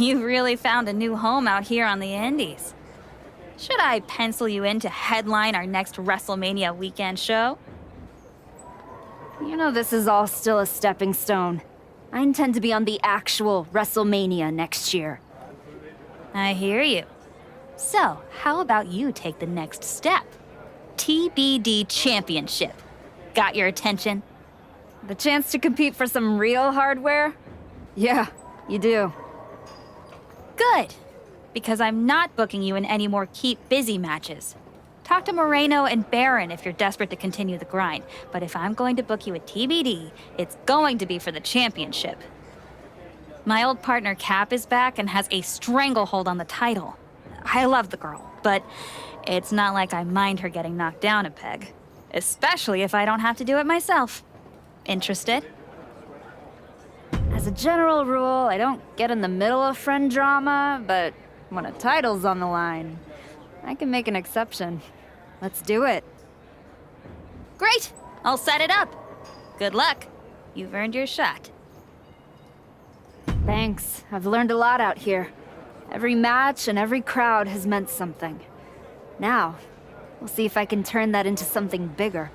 You really found a new home out here on the Indies. Should I pencil you in to headline our next WrestleMania weekend show? You know this is all still a stepping stone. I intend to be on the actual WrestleMania next year. I hear you. So, how about you take the next step? TBD Championship. Got your attention? The chance to compete for some real hardware? Yeah, you do. Good. Because I'm not booking you in any more keep busy matches. Talk to Moreno and Baron if you're desperate to continue the grind. But if I'm going to book you at TBD, it's going to be for the championship. My old partner Cap is back and has a stranglehold on the title. I love the girl, but it's not like I mind her getting knocked down a peg. Especially if I don't have to do it myself. Interested? As a general rule, I don't get in the middle of friend drama, but when a title's on the line, I can make an exception. Let's do it. Great! I'll set it up. Good luck. You've earned your shot. Thanks. I've learned a lot out here. Every match and every crowd has meant something. Now, we'll see if I can turn that into something bigger.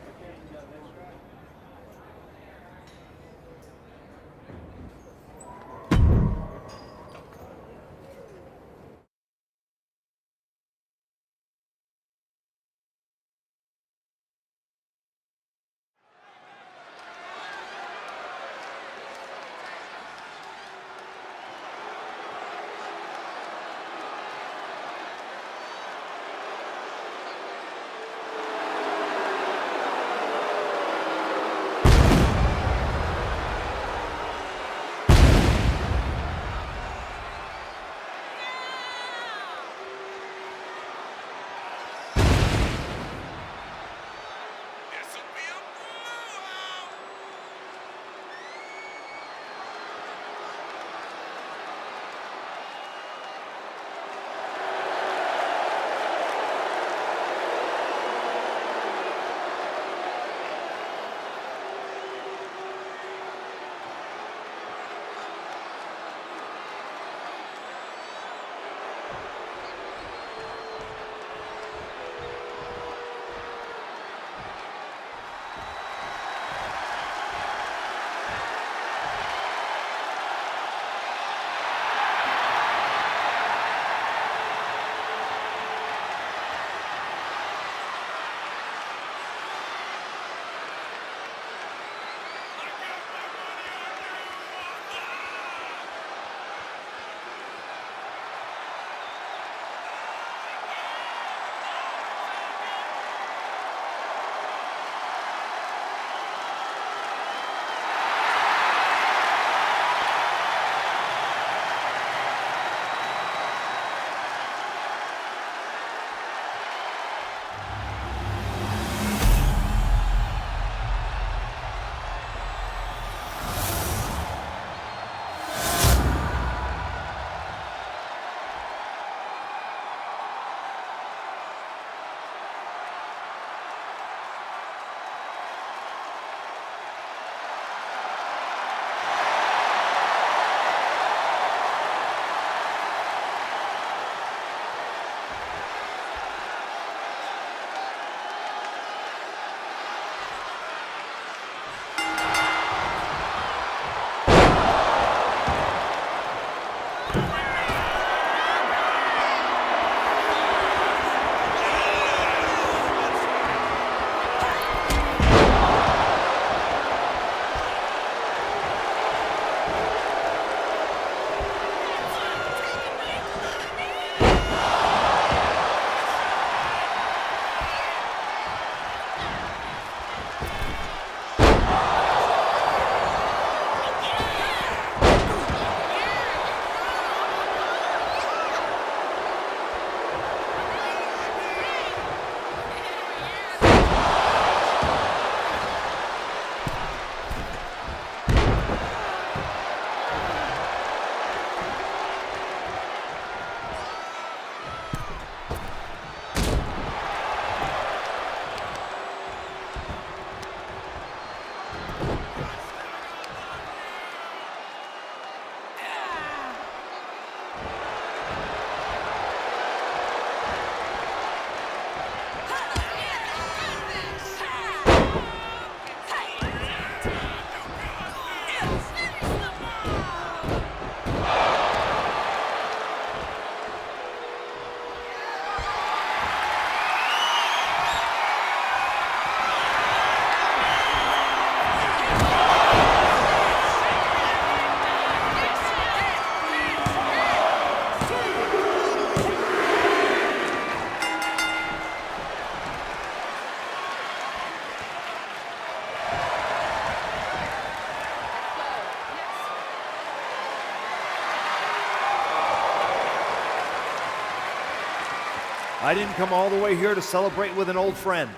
I didn't come all the way here to celebrate with an old friend.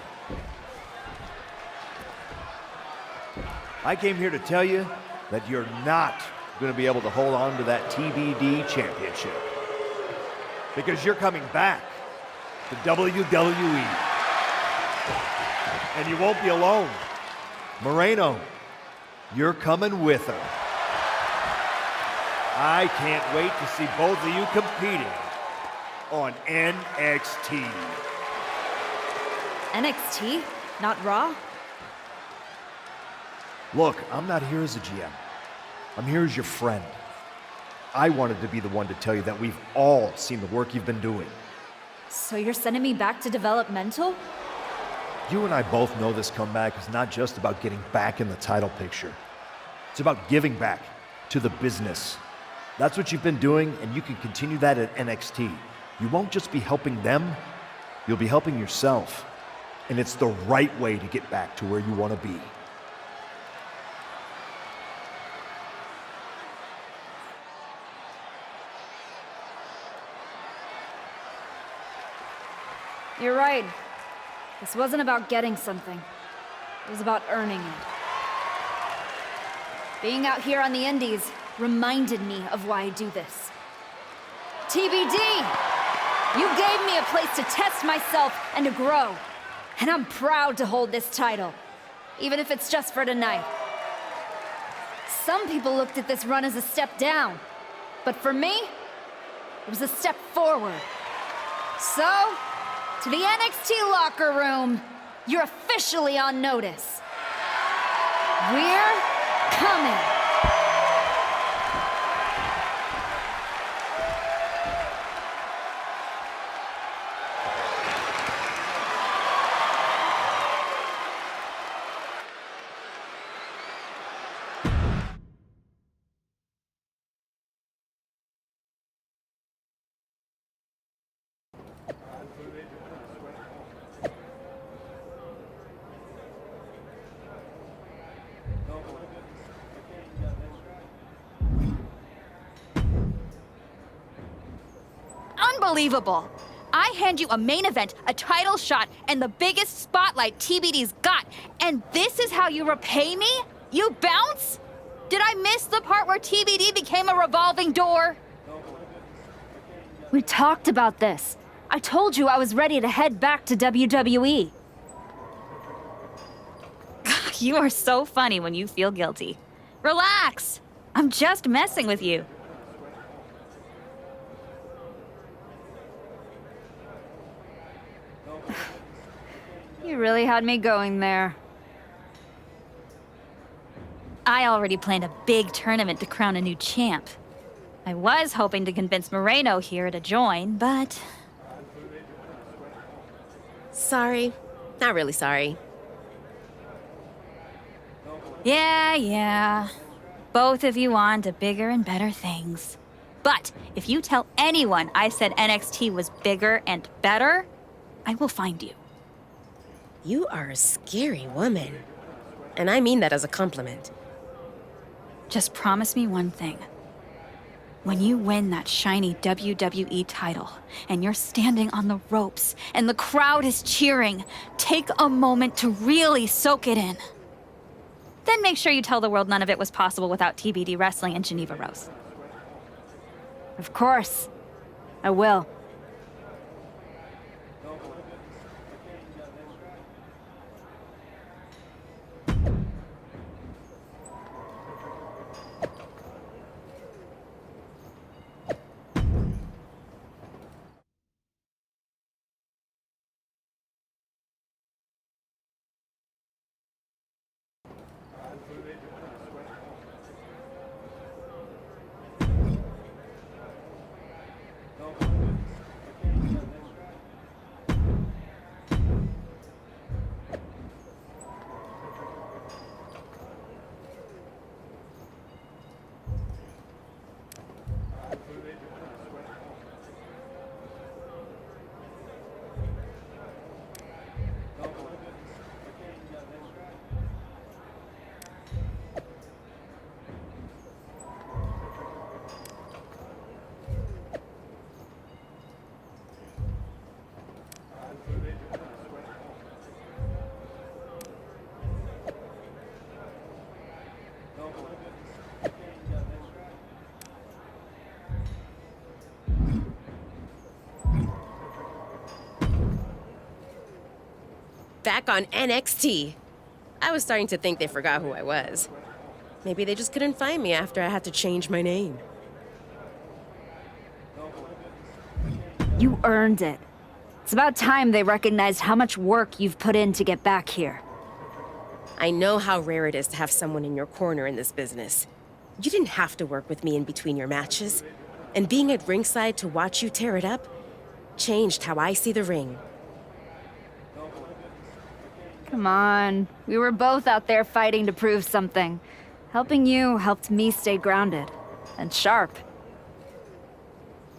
I came here to tell you that you're not going to be able to hold on to that TBD championship. Because you're coming back to WWE. And you won't be alone. Moreno, you're coming with her. I can't wait to see both of you competing on NXT. NXT? Not Raw? Look, I'm not here as a GM. I'm here as your friend. I wanted to be the one to tell you that we've all seen the work you've been doing. So you're sending me back to developmental? You and I both know this comeback is not just about getting back in the title picture. It's about giving back to the business. That's what you've been doing, and you can continue that at NXT. You won't just be helping them, you'll be helping yourself. And it's the right way to get back to where you want to be. You're right. This wasn't about getting something. It was about earning it. Being out here on the Indies reminded me of why I do this. TBD! You gave me a place to test myself and to grow. And I'm proud to hold this title, even if it's just for tonight. Some people looked at this run as a step down, but for me, it was a step forward. So, to the NXT locker room, you're officially on notice. We're coming. Unbelievable! I hand you a main event, a title shot, and the biggest spotlight TBD's got, and this is how you repay me? You bounce? Did I miss the part where TBD became a revolving door? We talked about this. I told you I was ready to head back to WWE. You are so funny when you feel guilty. Relax! I'm just messing with you. You really had me going there. I already planned a big tournament to crown a new champ. I was hoping to convince Moreno here to join, but... Sorry. Not really sorry. Yeah. Both of you on to bigger and better things. But if you tell anyone I said NXT was bigger and better, I will find you. You are a scary woman. And I mean that as a compliment. Just promise me one thing. When you win that shiny WWE title, and you're standing on the ropes, and the crowd is cheering, take a moment to really soak it in. Then make sure you tell the world none of it was possible without TBD wrestling and Geneva Rose. Of course. I will. back on NXT. I was starting to think they forgot who I was. Maybe they just couldn't find me after I had to change my name. You earned it. It's about time they recognized how much work you've put in to get back here. I know how rare it is to have someone in your corner in this business. You didn't have to work with me in between your matches. And being at ringside to watch you tear it up changed how I see the ring. Come on. We were both out there fighting to prove something. Helping you helped me stay grounded. And sharp.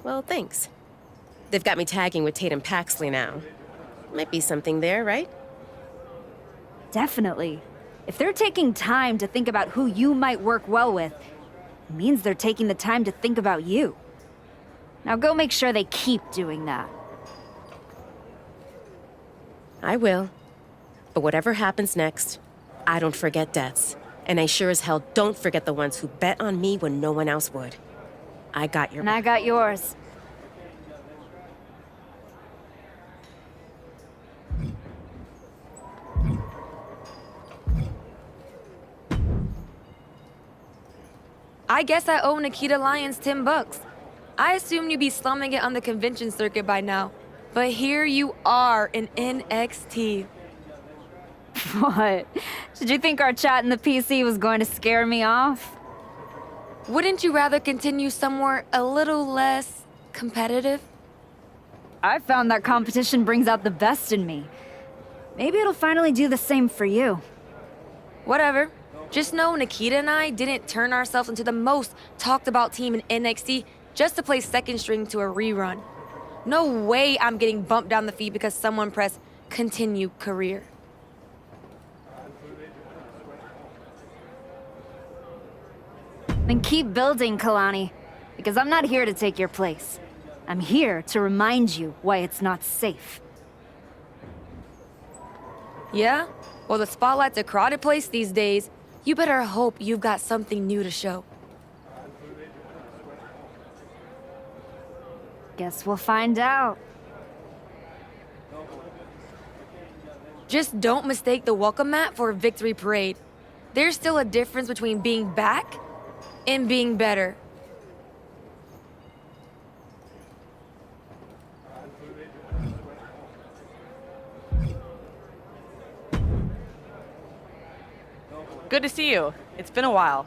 Well, thanks. They've got me tagging with Tatum Paxley now. Might be something there, right? Definitely. If they're taking time to think about who you might work well with, it means they're taking the time to think about you. Now go make sure they keep doing that. I will. But whatever happens next, I don't forget debts. And I sure as hell don't forget the ones who bet on me when no one else would. I got your And I got yours. I guess I owe Nikita Lyons $10. I assumed you'd be slumming it on the convention circuit by now. But here you are in NXT. What? Did you think our chat in the PC was going to scare me off? Wouldn't you rather continue somewhere a little less competitive? I found that competition brings out the best in me. Maybe it'll finally do the same for you. Whatever. Just know Nikita and I didn't turn ourselves into the most talked about team in NXT just to play second string to a rerun. No way I'm getting bumped down the feed because someone pressed continue career. Then keep building, Kalani, because I'm not here to take your place. I'm here to remind you why it's not safe. Yeah? Well, the spotlight's a crowded place these days. You better hope you've got something new to show. Guess we'll find out. Just don't mistake the welcome mat for a victory parade. There's still a difference between being back and being better. Good to see you. It's been a while.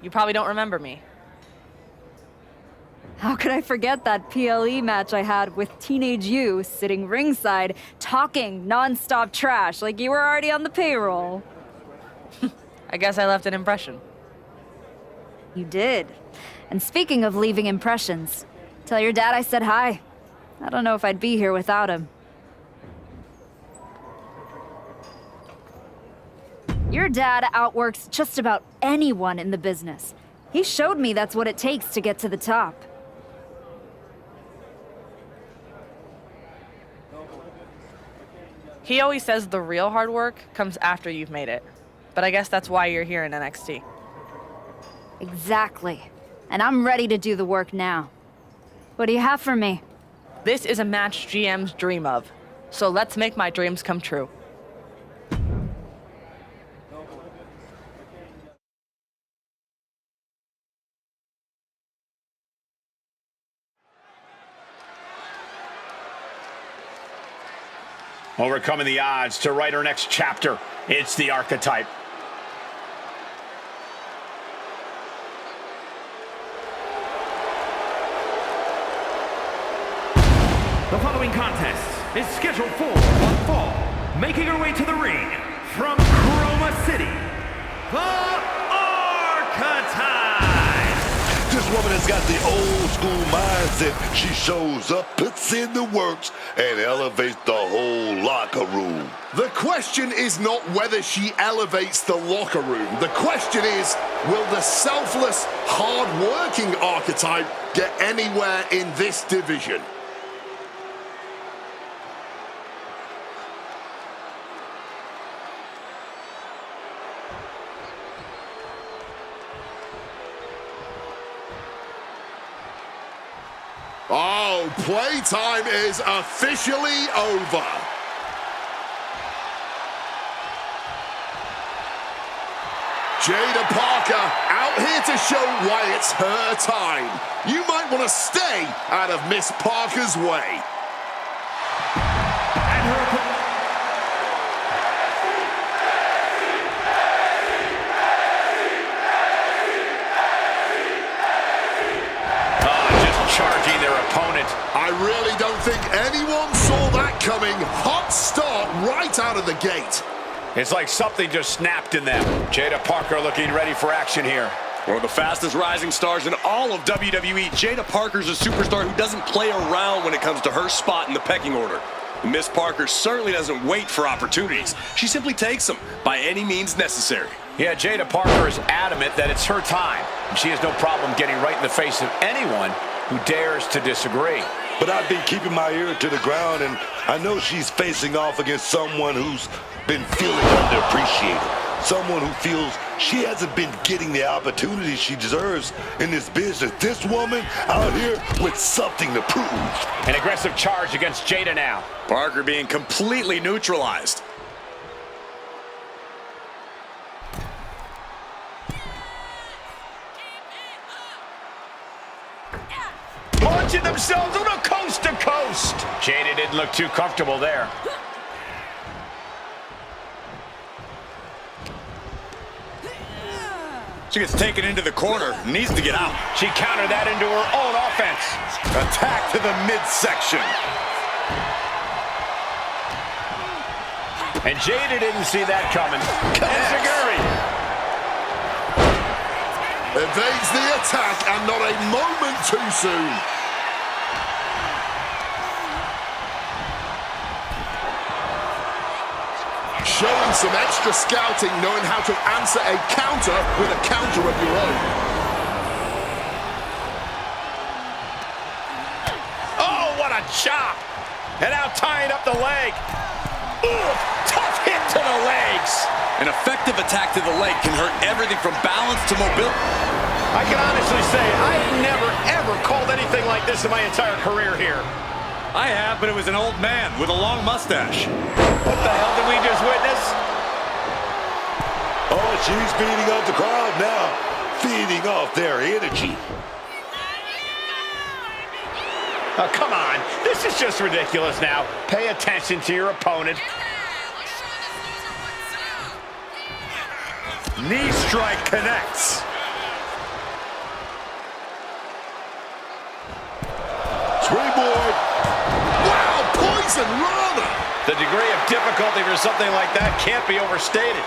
You probably don't remember me. How could I forget that PLE match I had with Teenage You sitting ringside, talking non-stop trash like you were already on the payroll? I guess I left an impression. You did. And speaking of leaving impressions, tell your dad I said hi. I don't know if I'd be here without him. Your dad outworks just about anyone in the business. He showed me that's what it takes to get to the top. He always says the real hard work comes after you've made it. But I guess that's why you're here in NXT. Exactly. And I'm ready to do the work now. What do you have for me? This is a match GMs dream of. So let's make my dreams come true. Overcoming the odds to write our next chapter. It's the Archetype. The following contest is scheduled for one fall. Making her way to the ring from Chroma City, the Archetype. This woman has got the old school mindset. She shows up, puts in the works, and elevates the whole locker room. The question is not whether she elevates the locker room. The question is, will the selfless, hard-working Archetype get anywhere in this division? Oh, playtime is officially over. Jada Parker out here to show why it's her time. You might want to stay out of Miss Parker's way. And her charging their opponent. I really don't think anyone saw that coming. Hot start right out of the gate. It's like something just snapped in them. Jada Parker looking ready for action here. One of the fastest rising stars in all of WWE, Jada Parker's a superstar who doesn't play around when it comes to her spot in the pecking order. Miss Parker certainly doesn't wait for opportunities. She simply takes them by any means necessary. Yeah, Jada Parker is adamant that it's her time. And she has no problem getting right in the face of anyone who dares to disagree. But I've been keeping my ear to the ground, and I know she's facing off against someone who's been feeling underappreciated. Someone who feels she hasn't been getting the opportunity she deserves in this business. This woman out here with something to prove. An aggressive charge against Jada now. Parker being completely neutralized. Launching themselves on a coast to coast. Jada didn't look too comfortable there. She gets taken into the corner, needs to get out. She countered that into her own offense. Attack to the midsection. And Jada didn't see that coming. Enziguri evades the attack, and not a moment too soon. Showing some extra scouting, knowing how to answer a counter with a counter of your own. Oh, what a chop! And now tying up the leg. Ooh, tough hit to the legs. An effective attack to the leg can hurt everything from balance to mobility. I can honestly say I have never, ever called anything like this in my entire career here. I have, but it was an old man with a long mustache. What the hell did we just witness? Oh, she's feeding off the crowd now. Feeding off their energy. Oh, come on. This is just ridiculous now. Pay attention to your opponent. Knee strike connects. Springboard. Wow, poison rana! The degree of difficulty for something like that can't be overstated.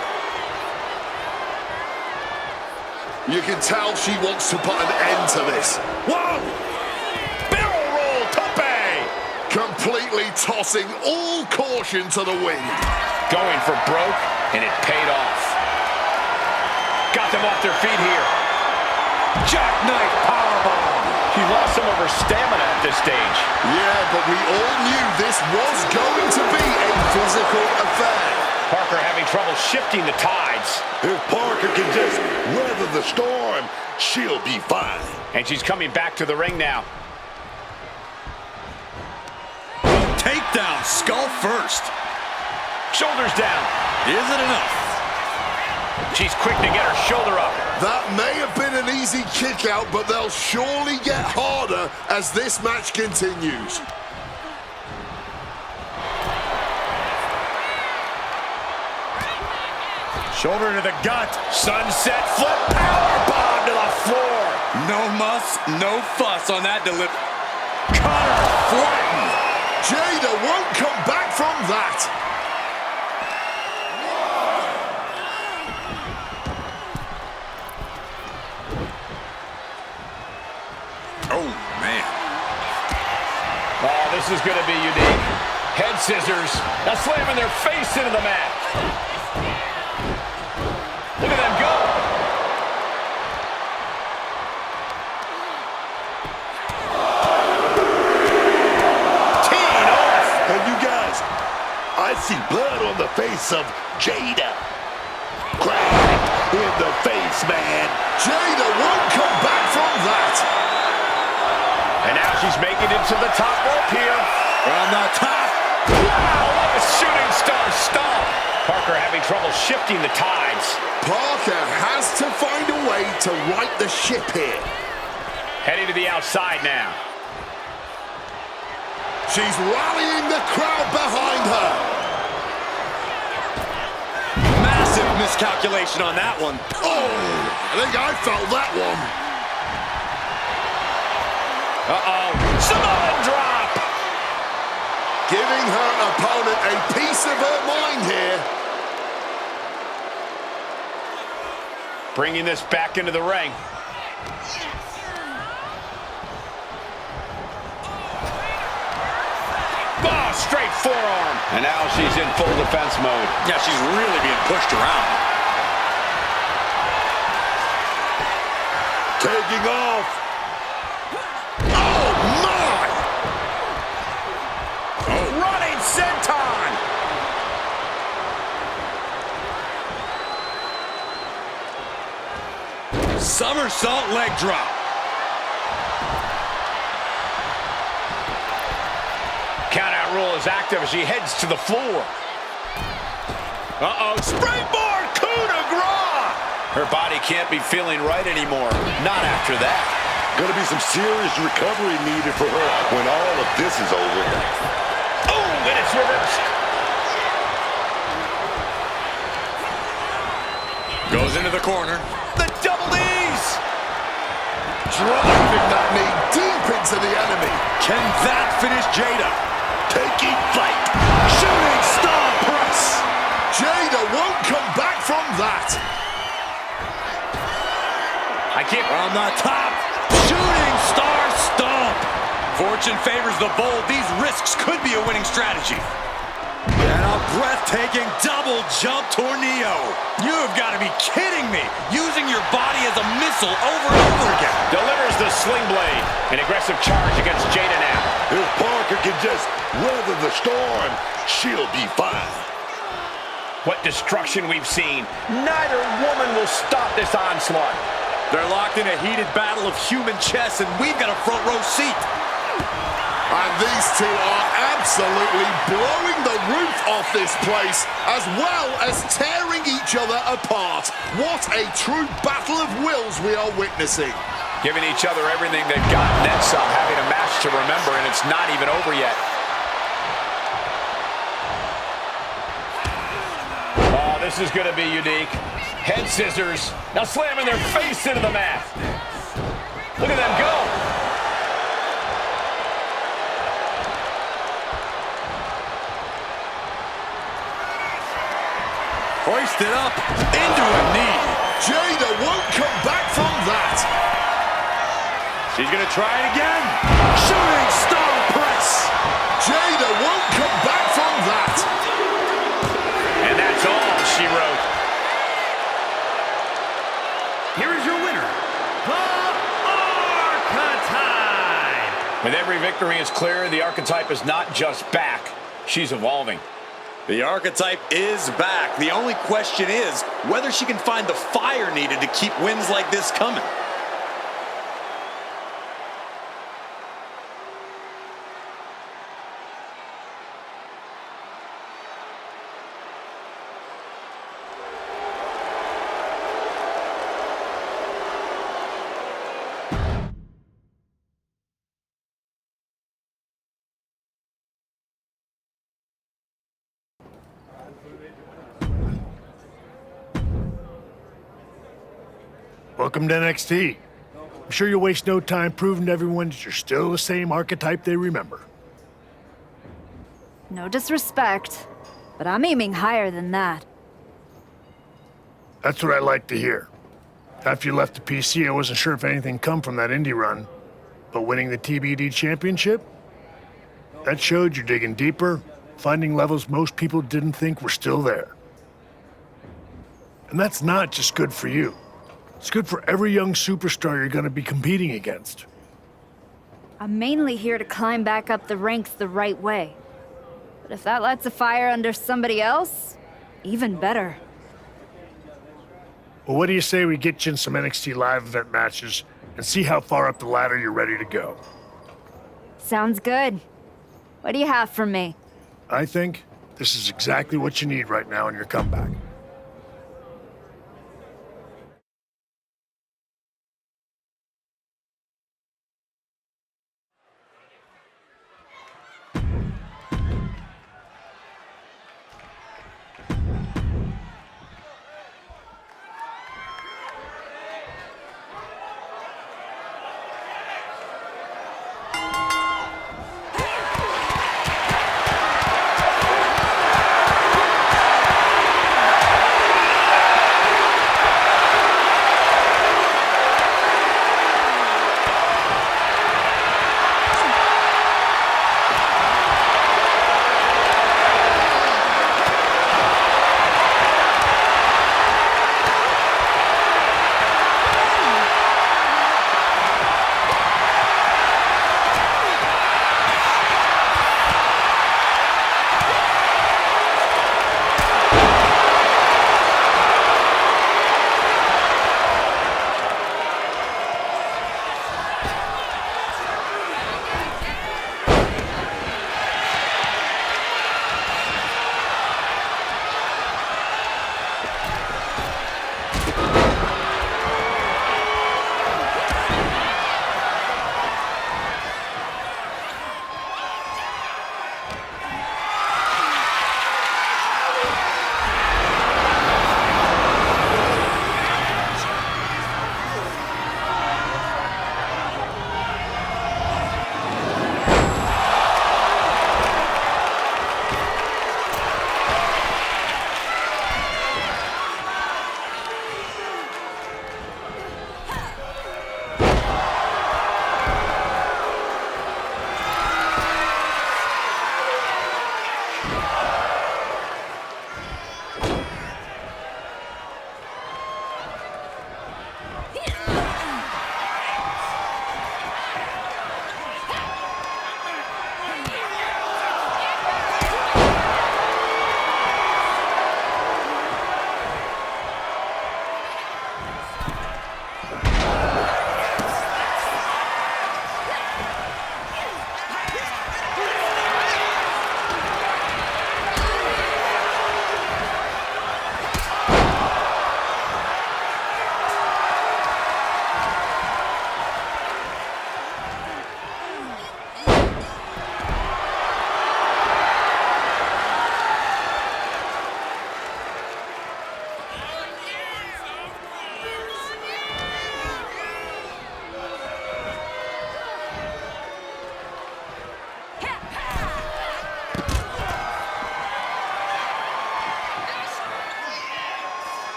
You can tell she wants to put an end to this. Whoa! Barrel roll tope! Completely tossing all caution to the wind. Going for broke, and it paid off. Got them off their feet here. Jackknife powerbomb. She lost some of her stamina at this stage. Yeah, but we all knew this was going to be a physical affair. Parker having trouble shifting the tides. If Parker can just weather the storm, she'll be fine. And she's coming back to the ring now. Takedown, skull first. Shoulders down. Is it enough? She's quick to get her shoulder up. That may have been an easy kick out, but they'll surely get harder as this match continues. Shoulder to the gut. Sunset flip powerbomb to the floor. No muss, no fuss on that delivery. Cutter flattened. Jada won't come back from that. Oh, man. Oh, this is going to be unique. Head scissors. Now slamming their face into the mat. Look at them go. Teeing off. And you guys, I see blood on the face of Jada. Crack in the face, man. Jada won't come back from that. And now she's making it to the top rope here. On the top. Wow, what a shooting star stomp. Parker having having trouble shifting the tides. Parker has to find a way to right the ship here. Heading to the outside now. She's rallying the crowd behind her. Massive miscalculation on that one. Oh, I think I felt that one. Uh-oh. Samoan drop. Giving her opponent a piece of her mind here. Bringing this back into the ring. Oh, straight forearm. And now she's in full defense mode. Yeah, she's really being pushed around. Taking off. Oh, my! Running senton. Somersault leg drop. Countout rule is active as she heads to the floor. Uh-oh, springboard coup de grace! Her body can't be feeling right anymore. Not after that. Gonna be some serious recovery needed for her when all of this is over. Oh, and it's reversed. Goes into the corner. The double knees. Driving that knee deep into the enemy. Can that finish Jada? Taking flight. Shooting star press. Jada won't come back from that. I can't. On the top. Shooting star stomp. Fortune favors the bold. These risks could be a winning strategy. And a breathtaking double jump tornado. You've got to be kidding me. Using your body as a missile over and over again. Delivers the sling blade. An aggressive charge against Jada now. If Parker can just weather the storm, she'll be fine. What destruction we've seen. Neither woman will stop this onslaught. They're locked in a heated battle of human chess, and we've got a front row seat. And these two are absolutely blowing the roof off this place, as well as tearing each other apart. What a true battle of wills we are witnessing. Giving each other everything they've got, and then some, having a match to remember, and it's not even over yet. Oh, this is going to be unique. Head scissors. Now slamming their face into the mat. Look at them go. Hoisted up into a knee. Jada won't come back from that. She's going to try it again. Shooting star press. Jada won't come back from that. And that's all she wrote. Here is your winner, the Archetype. With every victory is clear, the Archetype is not just back, she's evolving. The Archetype is back. The only question is whether she can find the fire needed to keep wins like this coming. Welcome to NXT. I'm sure you'll waste no time proving to everyone that you're still the same Archetype they remember. No disrespect, but I'm aiming higher than that. That's what I like to hear. After you left the PC, I wasn't sure if anything come from that indie run, but winning the TBD championship? That showed you're digging deeper, finding levels most people didn't think were still there. And that's not just good for you. It's good for every young superstar you're going to be competing against. I'm mainly here to climb back up the ranks the right way. But if that lights a fire under somebody else, even better. Well, what do you say we get you in some NXT live event matches and see how far up the ladder you're ready to go? Sounds good. What do you have for me? I think this is exactly what you need right now in your comeback.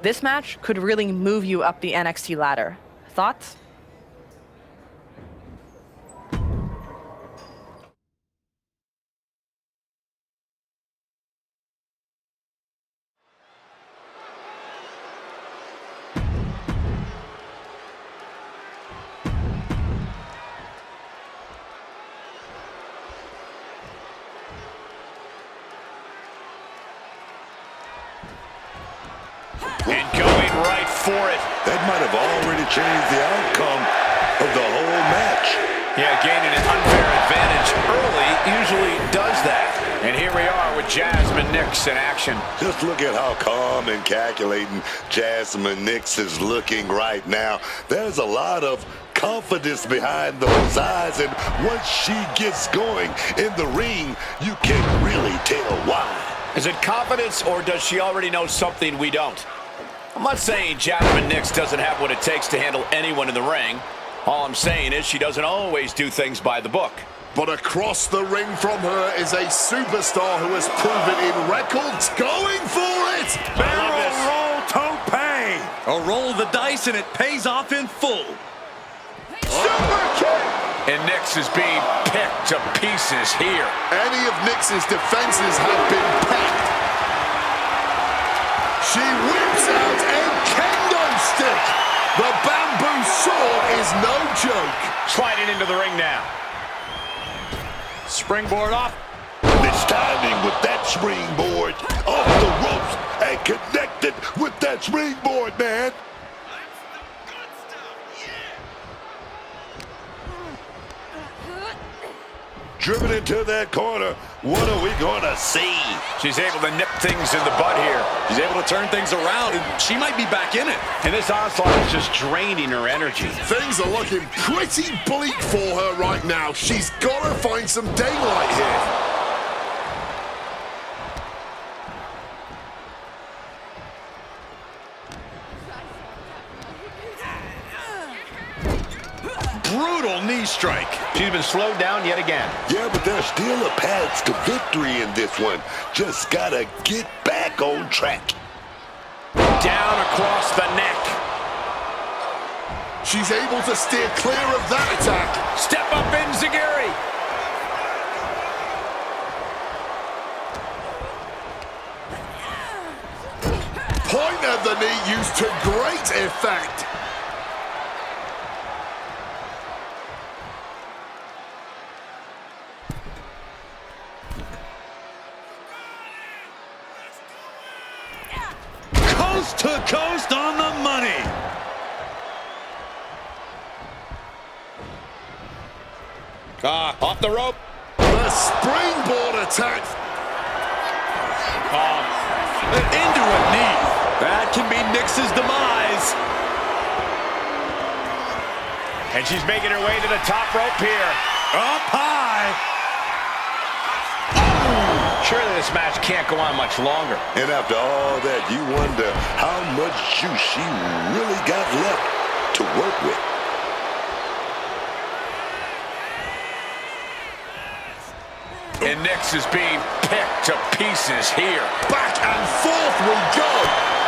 This match could really move you up the NXT ladder. Thoughts? And going right for it. That might have already changed the outcome of the whole match. Yeah, gaining an unfair advantage early usually does that. And here we are with Jasmine Nix in action. Just look at how calm and calculating Jasmine Nix is looking right now. There's a lot of confidence behind those eyes, and once she gets going in the ring, you can really tell why. Is it confidence, or does she already know something we don't? I'm not saying Jasmine Nix doesn't have what it takes to handle anyone in the ring. All I'm saying is she doesn't always do things by the book. But across the ring from her is a superstar who has proven in records. Going for it! Barrel roll tope! A roll of the dice, and it pays off in full. Super kick! And Nix is being picked to pieces here. Any of Nix's defenses have been packed. She whips out a kendo stick. The bamboo sword is no joke. Sliding into the ring now. Springboard off. This timing with that springboard off the ropes and connected with that springboard, man. Driven into that corner. What are we going to see? She's able to nip things in the bud here. She's able to turn things around, and she might be back in it. And this onslaught is just draining her energy. Things are looking pretty bleak for her right now. She's got to find some daylight here. Brutal knee strike. She's been slowed down yet again. Yeah, but there's still a path to victory in this one. Just gotta get back on track. Down across the neck. She's able to steer clear of that attack. Step up Enziguri. Point of the knee used to great effect. Coast to coast on the money. Off the rope. The springboard attack. Into a knee. That can be Nix's demise. And she's making her way to the top rope here. Up high. Surely this match can't go on much longer. And after all that, you wonder how much juice she really got left to work with. And Nix is being picked to pieces here. Back and forth we go.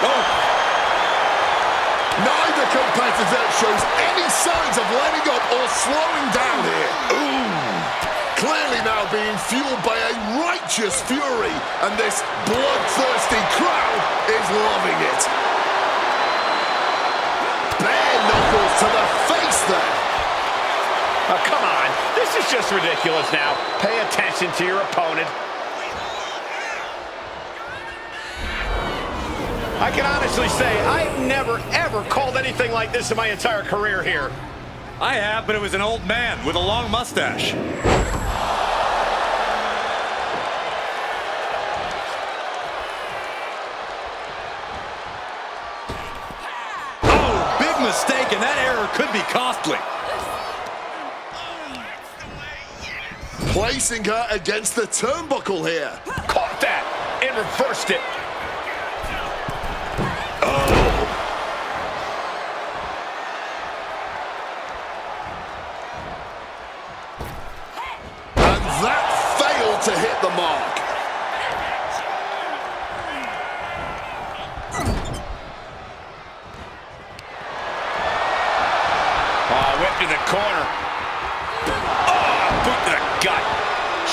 Oh. Neither competitor shows any signs of letting up or slowing down here. Ooh. Clearly now being fueled by a righteous fury, and this bloodthirsty crowd is loving it. Bare knuckles to the face there. Oh, come on. This is just ridiculous now. Pay attention to your opponent. I can honestly say I've never, ever called anything like this in my entire career here. I have, but it was an old man with a long mustache. Oh, big mistake, and that error could be costly. Placing her against the turnbuckle here. Caught that and reversed it. And that failed to hit the mark.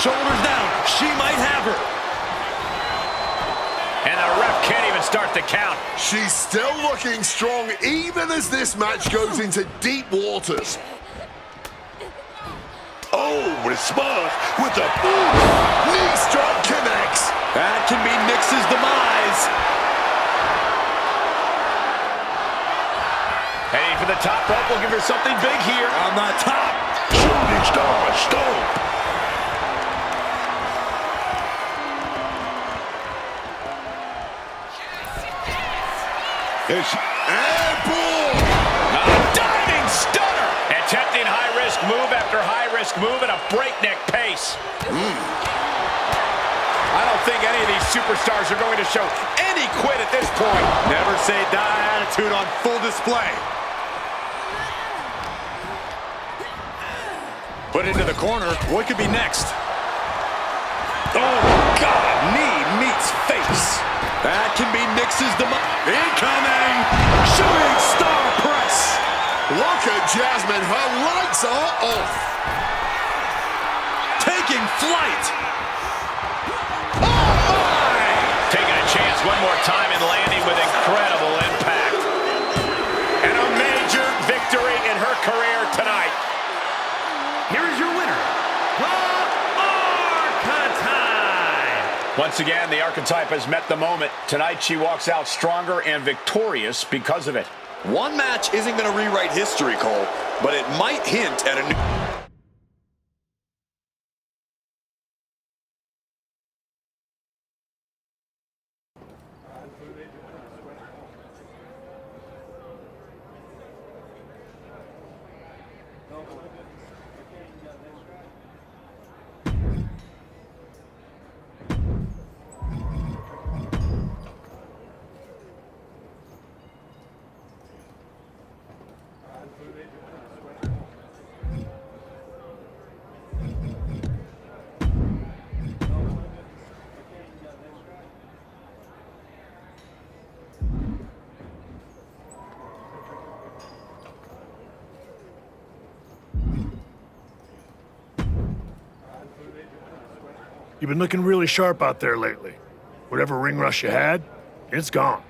Shoulders down. She might have her. And the ref can't even start the count. She's still looking strong even as this match goes into deep waters. Oh, response with the knee strike connects. That can be Nyx's demise. Heading for the top rope. We'll give her something big here. On the top. Shooting star stomp. And boom! A diving stunner. Attempting high-risk move after high-risk move at a breakneck pace. I don't think any of these superstars are going to show any quit at this point. Never say die attitude on full display. Put into the corner. What could be next? Oh, God. Knee meets face. That can be Nyx's demise. Incoming! Shooting star press! Look at Jasmine, her lights are off. Taking flight! Oh, my! Taking a chance one more time and landing with incredible impact. And a major victory in her career tonight. Here is your winner, the Archetype! Once again, the Archetype has met the moment. Tonight, she walks out stronger and victorious because of it. One match isn't going to rewrite history, Cole, but it might hint at a new... You've been looking really sharp out there lately. Whatever ring rush you had, it's gone.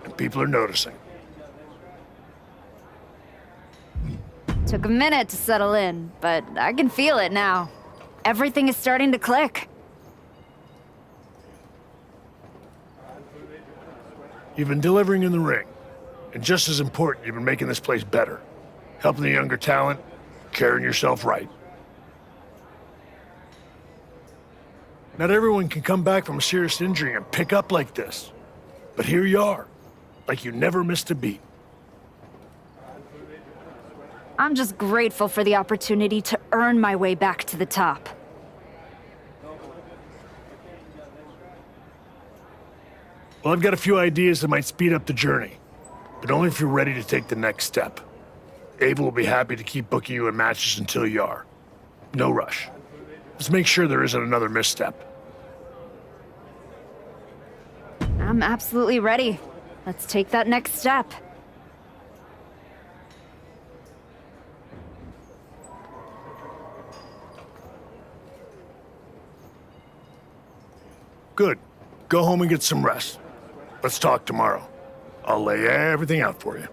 And people are noticing. Took a minute to settle in, but I can feel it now. Everything is starting to click. You've been delivering in the ring. And just as important, you've been making this place better. Helping the younger talent, carrying yourself right. Not everyone can come back from a serious injury and pick up like this. But here you are, like you never missed a beat. I'm just grateful for the opportunity to earn my way back to the top. Well, I've got a few ideas that might speed up the journey, but only if you're ready to take the next step. Ava will be happy to keep booking you in matches until you are. No rush. Let's make sure there isn't another misstep. I'm absolutely ready. Let's take that next step. Good. Go home and get some rest. Let's talk tomorrow. I'll lay everything out for you.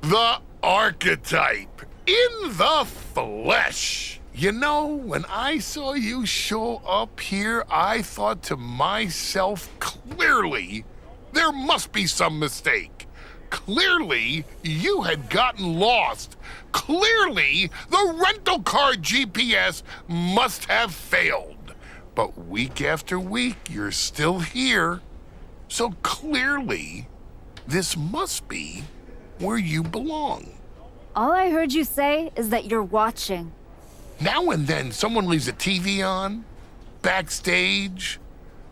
The Archetype in the flesh. You know, when I saw you show up here, I thought to myself, clearly, there must be some mistake. Clearly, you had gotten lost. Clearly, the rental car GPS must have failed. But week after week, you're still here. So clearly, this must be where you belong. All I heard you say is that you're watching. Now and then, someone leaves a TV on, backstage,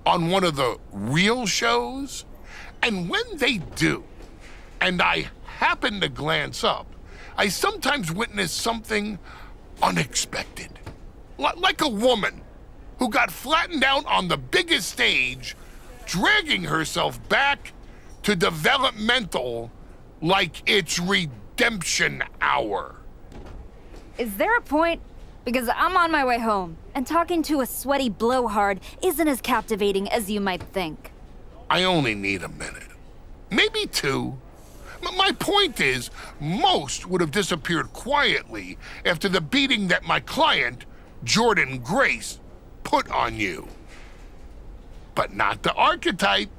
on one of the real shows. And when they do, and I happened to glance up, I sometimes witness something unexpected. Like a woman who got flattened out on the biggest stage, dragging herself back to developmental like it's redemption hour. Is there a point? Because I'm on my way home, and talking to a sweaty blowhard isn't as captivating as you might think. I only need a minute. Maybe two. My point is, most would have disappeared quietly after the beating that my client, Jordan Grace, put on you. But not the archetype.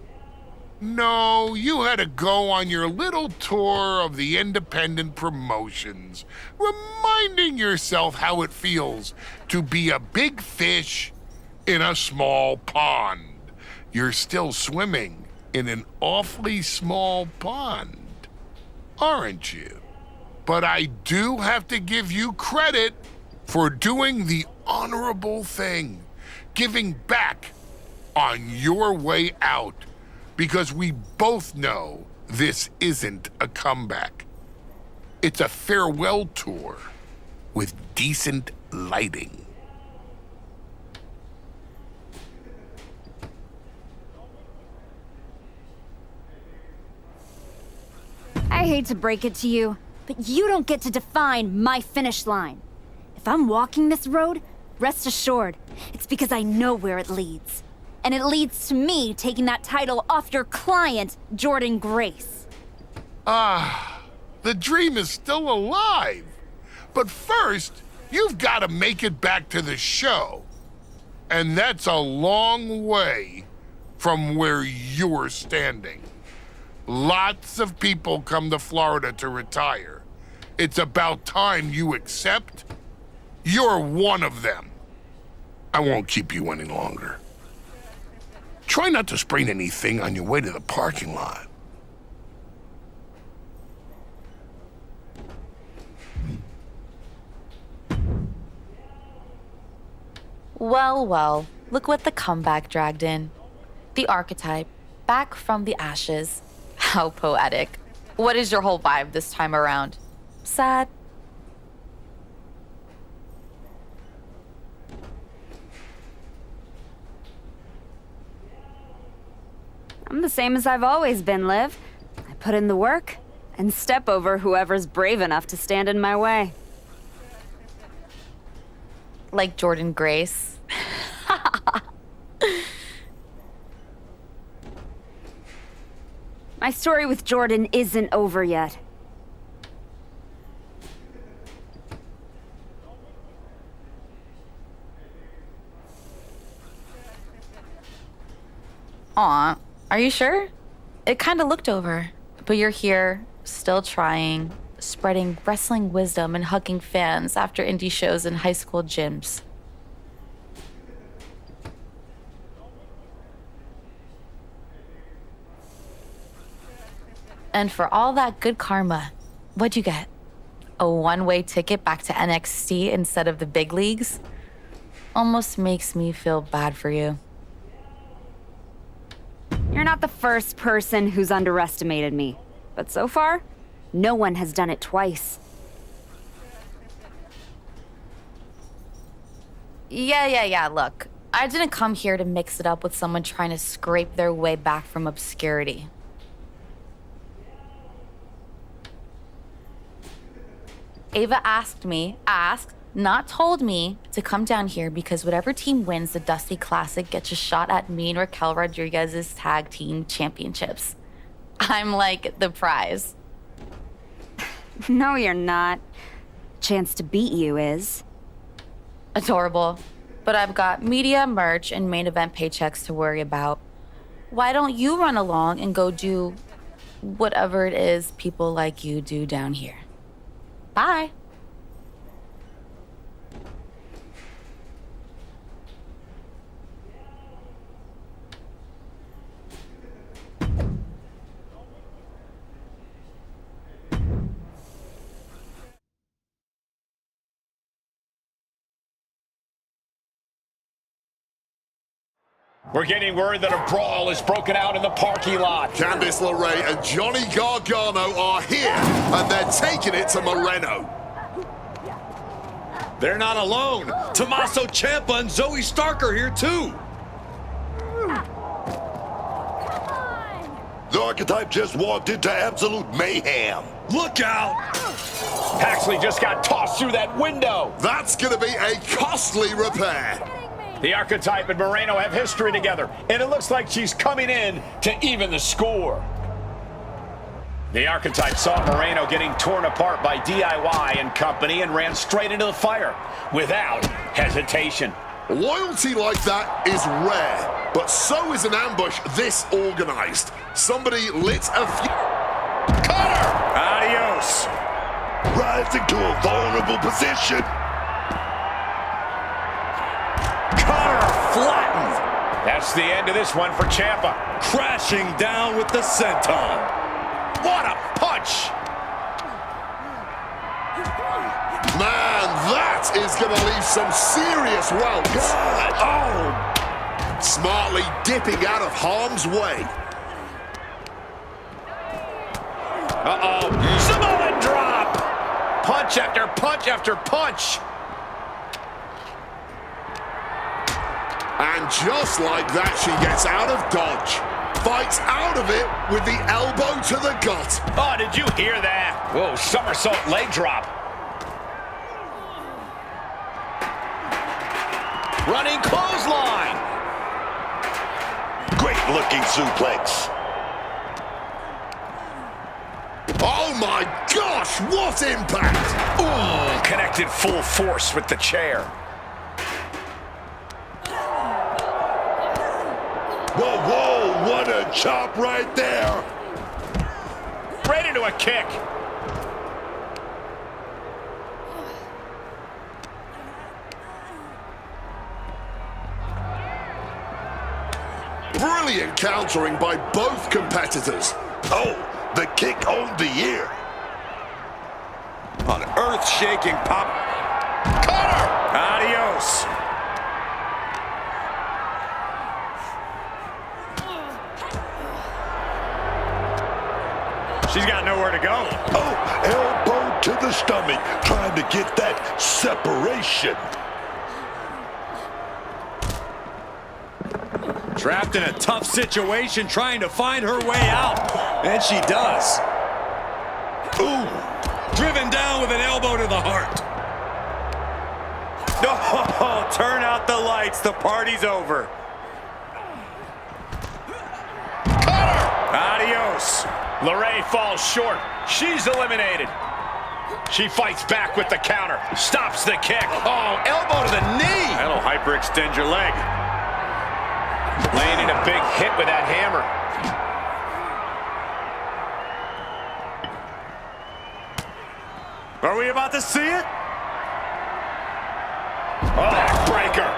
No, you had to go on your little tour of the independent promotions, reminding yourself how it feels to be a big fish in a small pond. You're still swimming in an awfully small pond, aren't you? But I do have to give you credit for doing the honorable thing, giving back on your way out, because we both know this isn't a comeback. It's a farewell tour with decent lighting. I hate to break it to you, but you don't get to define my finish line. If I'm walking this road, rest assured, it's because I know where it leads. And it leads to me taking that title off your client, Jordan Grace. The dream is still alive. But first, you've got to make it back to the show. And that's a long way from where you're standing. Lots of people come to Florida to retire. It's about time you accept you're one of them. I won't keep you any longer. Try not to sprain anything on your way to the parking lot. Well, well, look what the comeback dragged in. The archetype, back from the ashes. How poetic. What is your whole vibe this time around? Sad? I'm the same as I've always been, Liv. I put in the work and step over whoever's brave enough to stand in my way. Like Jordan Grace. My story with Jordan isn't over yet. Aw, are you sure? It kinda looked over. But you're here, still trying, spreading wrestling wisdom and hugging fans after indie shows in high school gyms. And for all that good karma, what'd you get? A one-way ticket back to NXT instead of the big leagues? Almost makes me feel bad for you. You're not the first person who's underestimated me. But so far, no one has done it twice. Yeah, look. I didn't come here to mix it up with someone trying to scrape their way back from obscurity. Ava asked, not told me, to come down here because whatever team wins the Dusty Classic gets a shot at me and Raquel Rodriguez's tag team championships. I'm like the prize. No, you're not. Chance to beat you is. Adorable. But I've got media, merch, and main event paychecks to worry about. Why don't you run along and go do whatever it is people like you do down here? Bye. We're getting word that a brawl is broken out in the parking lot. Candice LeRae and Johnny Gargano are here, and they're taking it to Moreno. They're not alone. Tommaso Ciampa and Zoe Stark are here too. The Archetype just walked into absolute mayhem. Look out! Paxley just got tossed through that window. That's going to be a costly repair. The Archetype and Moreno have history together, and it looks like she's coming in to even the score. The Archetype saw Moreno getting torn apart by DIY and company and ran straight into the fire without hesitation. Loyalty like that is rare, but so is an ambush this organized. Somebody lit a Cutter! Adios! Rising to a vulnerable position. Cutter flattened! That's the end of this one for Ciampa. Crashing down with the senton. What a punch! Man, that is going to leave some serious welts. Oh! Smartly dipping out of harm's way. Uh-oh. Samoan drop! Punch after punch after punch. And just like that, she gets out of dodge. Fights out of it with the elbow to the gut. Oh, did you hear that? Whoa, somersault leg drop. Running clothesline. Great looking suplex. Oh my gosh, what impact! Ooh, connected full force with the chair. Whoa, whoa, what a chop right there. Right into a kick. Brilliant countering by both competitors. Oh, the kick on the ear. An earth-shaking pop. Cutter! Adios. She's got nowhere to go. Oh, elbow to the stomach, trying to get that separation. Trapped in a tough situation, trying to find her way out. And she does. Ooh. Driven down with an elbow to the heart. Oh, turn out the lights. The party's over. Cutter! Adios. LeRae falls short. She's eliminated. She fights back with the counter. Stops the kick. Oh, elbow to the knee. That'll hyperextend your leg. Landing a big hit with that hammer. Are we about to see it? Oh, backbreaker.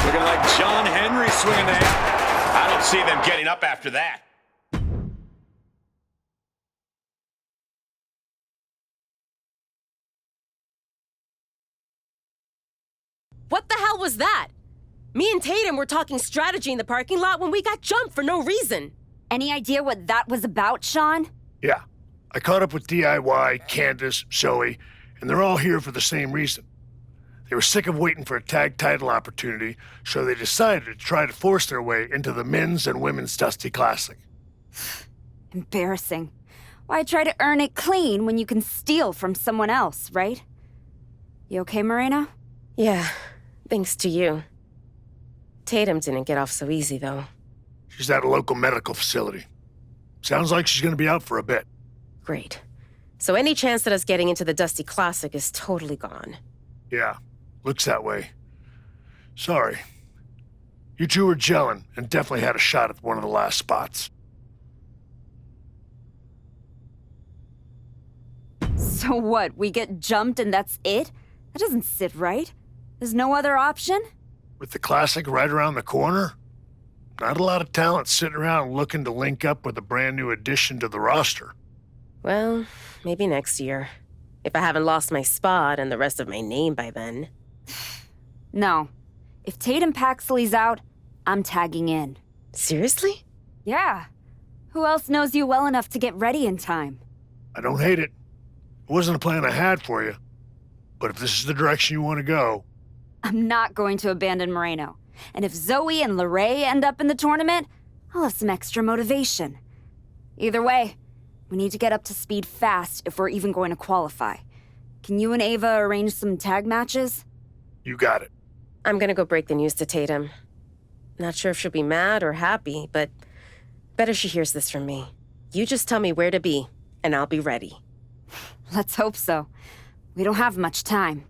Looking like John Henry swinging the hammer. I don't see them getting up after that. What the hell was that? Me and Tatum were talking strategy in the parking lot when we got jumped for no reason. Any idea what that was about, Sean? Yeah. I caught up with DIY, Candace, Zoe, and they're all here for the same reason. They were sick of waiting for a tag title opportunity, so they decided to try to force their way into the men's and women's Dusty Classic. Embarrassing. Why try to earn it clean when you can steal from someone else, right? You okay, Moreno? Yeah, thanks to you. Tatum didn't get off so easy, though. She's at a local medical facility. Sounds like she's gonna be out for a bit. Great. So any chance at us getting into the Dusty Classic is totally gone. Yeah, looks that way. Sorry. You two were gelling and definitely had a shot at one of the last spots. So what, we get jumped and that's it? That doesn't sit right. There's no other option? With the Classic right around the corner, not a lot of talent sitting around looking to link up with a brand new addition to the roster. Well, maybe next year. If I haven't lost my spot and the rest of my name by then. No. If Tatum Paxley's out, I'm tagging in. Seriously? Yeah. Who else knows you well enough to get ready in time? I don't hate it. It wasn't a plan I had for you. But if this is the direction you want to go... I'm not going to abandon Moreno. And if Zoe and LeRae end up in the tournament, I'll have some extra motivation. Either way, we need to get up to speed fast if we're even going to qualify. Can you and Ava arrange some tag matches? You got it. I'm gonna go break the news to Tatum. Not sure if she'll be mad or happy, but better she hears this from me. You just tell me where to be, and I'll be ready. Let's hope so. We don't have much time.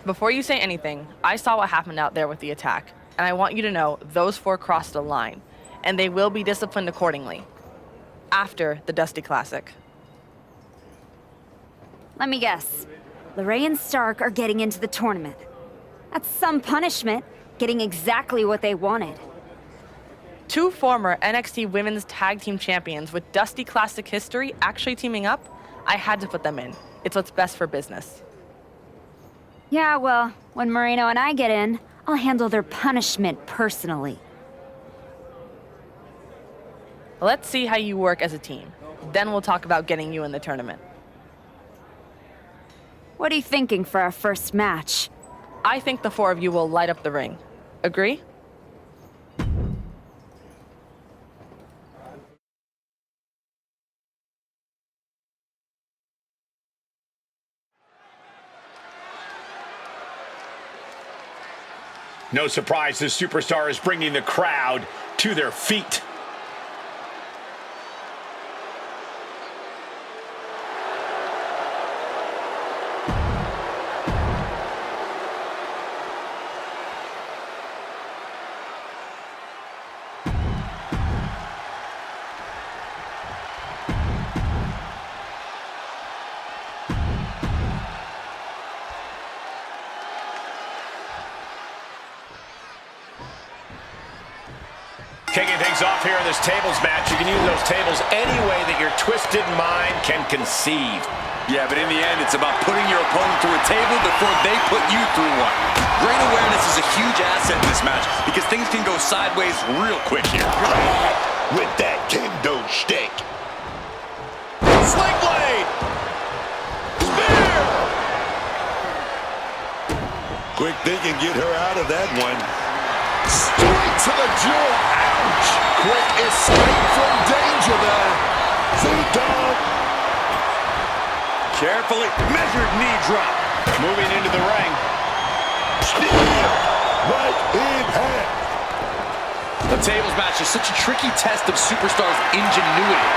Before you say anything, I saw what happened out there with the attack, and I want you to know those 4 crossed a line, and they will be disciplined accordingly. After the Dusty Classic. Let me guess. LeRae and Stark are getting into the tournament. That's some punishment, getting exactly what they wanted. 2 former NXT Women's Tag Team Champions with Dusty Classic history actually teaming up, I had to put them in. It's what's best for business. Yeah, well, when Moreno and I get in, I'll handle their punishment personally. Let's see how you work as a team. Then we'll talk about getting you in the tournament. What are you thinking for our first match? I think the 4 of you will light up the ring. Agree? No surprise, this superstar is bringing the crowd to their feet. Kicking things off here in this tables match. You can use those tables any way that your twisted mind can conceive. Yeah, but in the end, it's about putting your opponent through a table before they put you through one. Great awareness is a huge asset in this match because things can go sideways real quick here. With that kendo stick. Sling blade! Spear! Quick thinking, get her out of that one. Straight to the jaw. Ouch! Quick escape from danger there. Dog. Carefully measured knee drop. Moving into the ring. Right in half. The tables match is such a tricky test of superstars' ingenuity.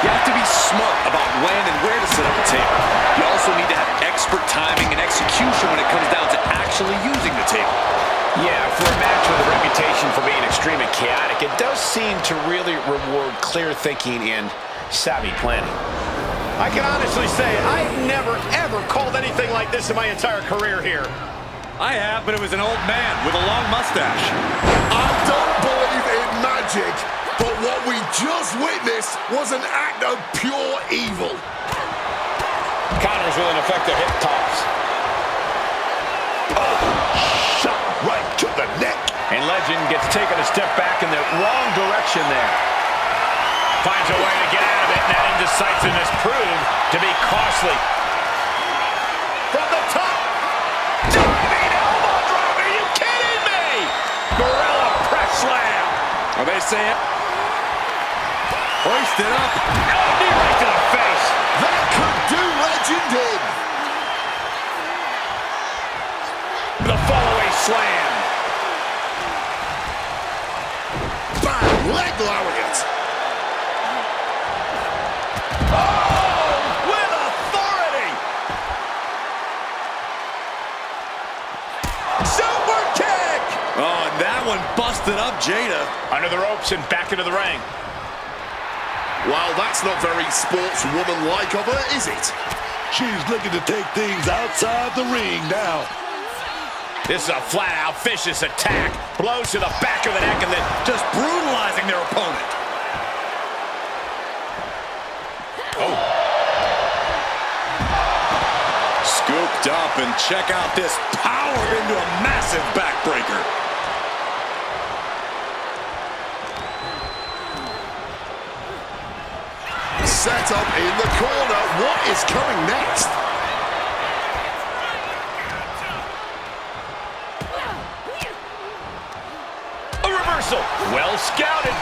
You have to be smart about when and where to set up a table. You also need to have expert timing and execution when it comes down to actually using the table. Yeah, for a match with a reputation for being extremely chaotic, it does seem to really reward clear thinking and savvy planning. I can honestly say I've never, ever called anything like this in my entire career here. I have, but it was an old man with a long mustache. I don't believe in magic, but what we just witnessed was an act of pure evil. Counters with an effective hip toss. Oh, shot right to the neck. And Legend gets taken a step back in the wrong direction there. Finds a way to get out of it, and that indecisiveness proved to be costly. From the top. Diving elbow drop. Are you kidding me? Gorilla press slam. Are they saying? Hoisted up. Knee right to the face. That could do Legend in. The fallaway slam. Bang, leg lariat. Oh, with authority. Super kick. Oh, and that one busted up Jada. Under the ropes and back into the ring. Well, that's not very sportswoman-like of her, is it? She's looking to take things outside the ring now. This is a flat-out vicious attack. Blows to the back of the neck and then just brutalizing their opponent. Oh. Scooped up, and check out this power into a massive backbreaker. Set up in the corner. What is coming next? A reversal. Well scouted.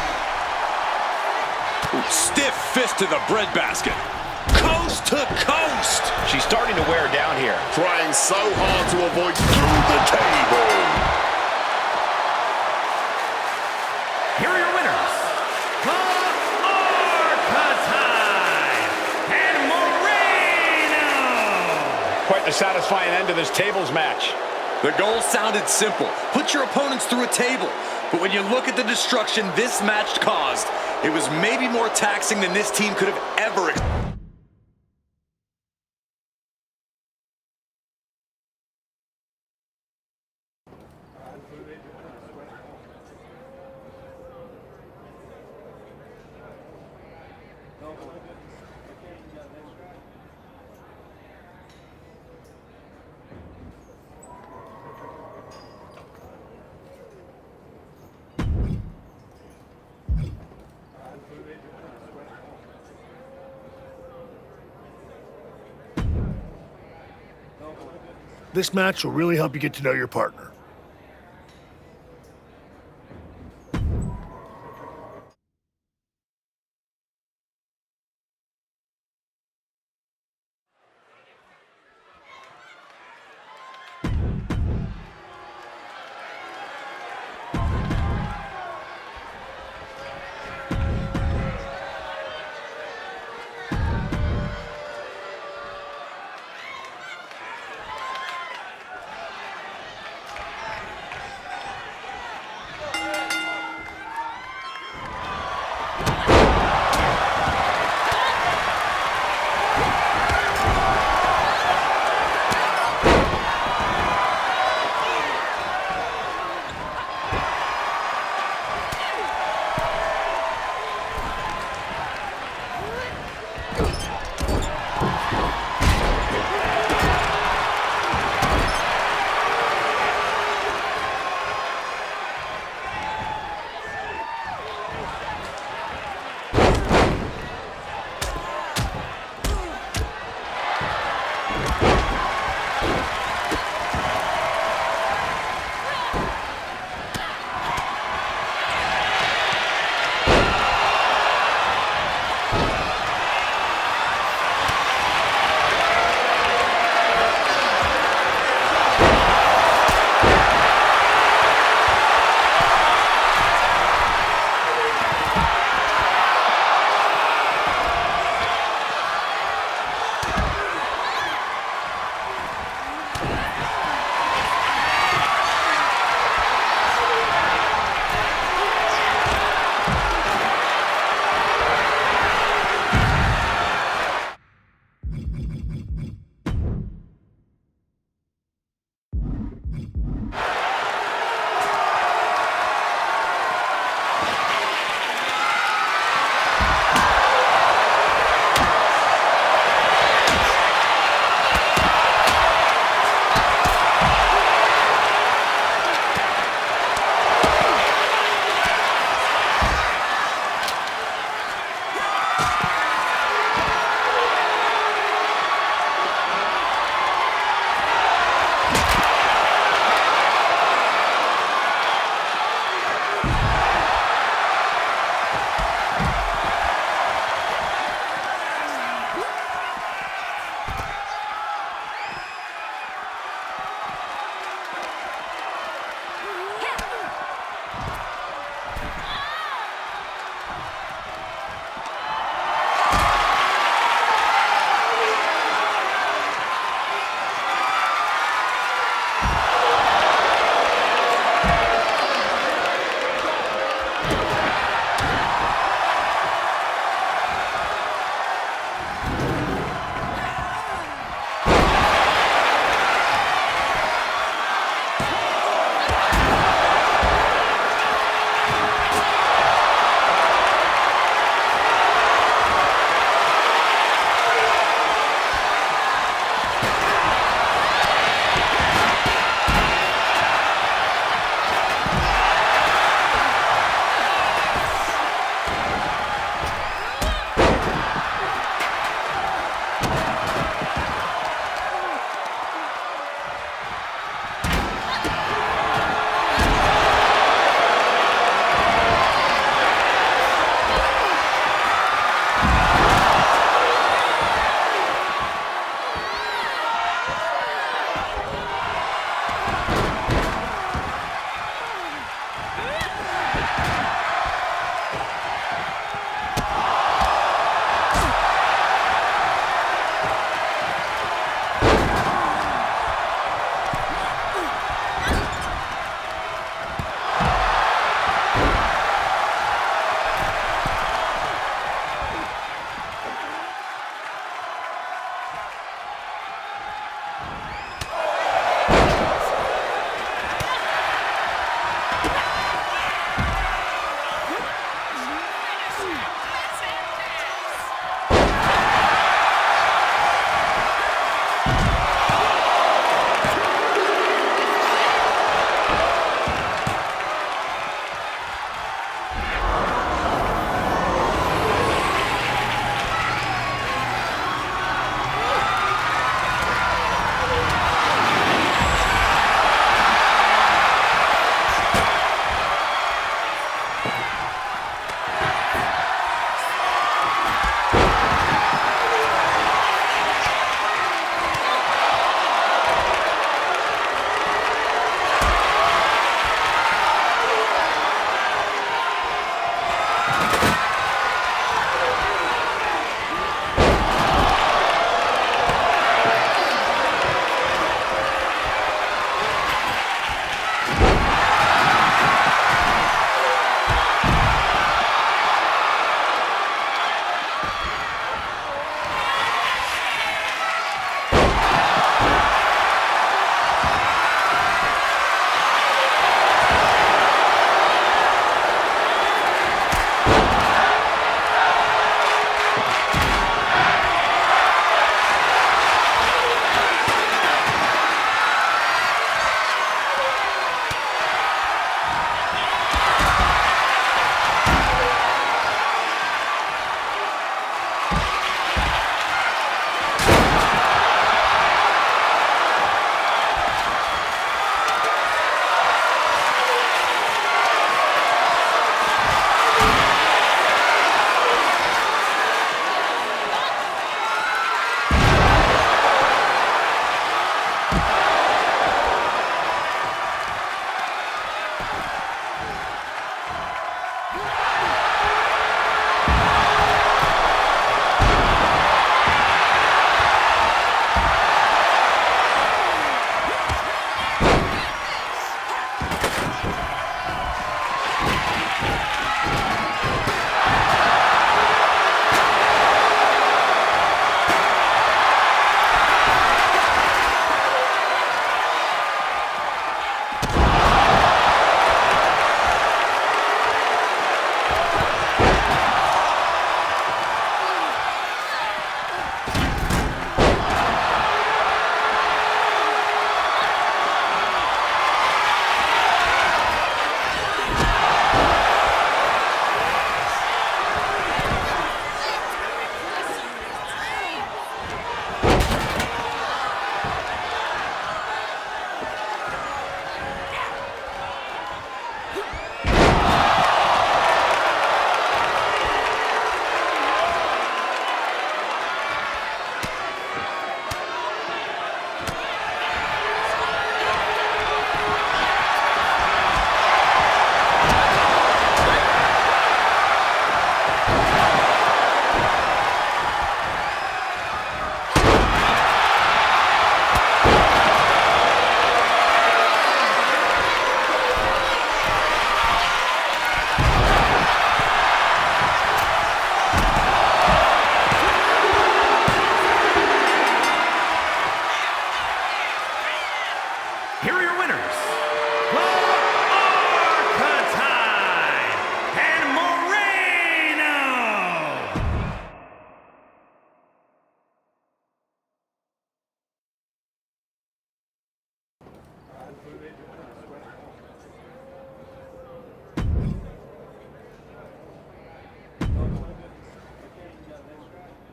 Ooh, stiff fist to the breadbasket. Coast to coast. She's starting to wear down here. Trying so hard to avoid through the table. Here are your winners, the Archetype and Moreno. Quite the satisfying end to this tables match. The goal sounded simple. Put your opponents through a table. But when you look at the destruction this match caused, it was maybe more taxing than this team could have ever experienced. This match will really help you get to know your partner.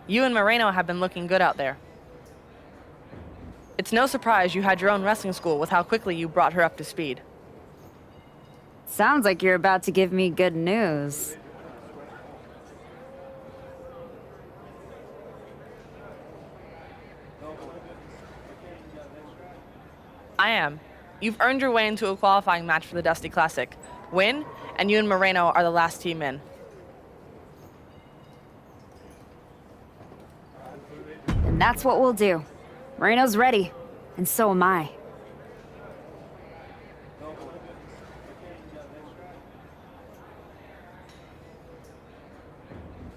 You and Moreno have been looking good out there. It's no surprise you had your own wrestling school with how quickly you brought her up to speed. Sounds like you're about to give me good news. I am. You've earned your way into a qualifying match for the Dusty Classic. Win, and you and Moreno are the last team in. And that's what we'll do. Moreno's ready, and so am I.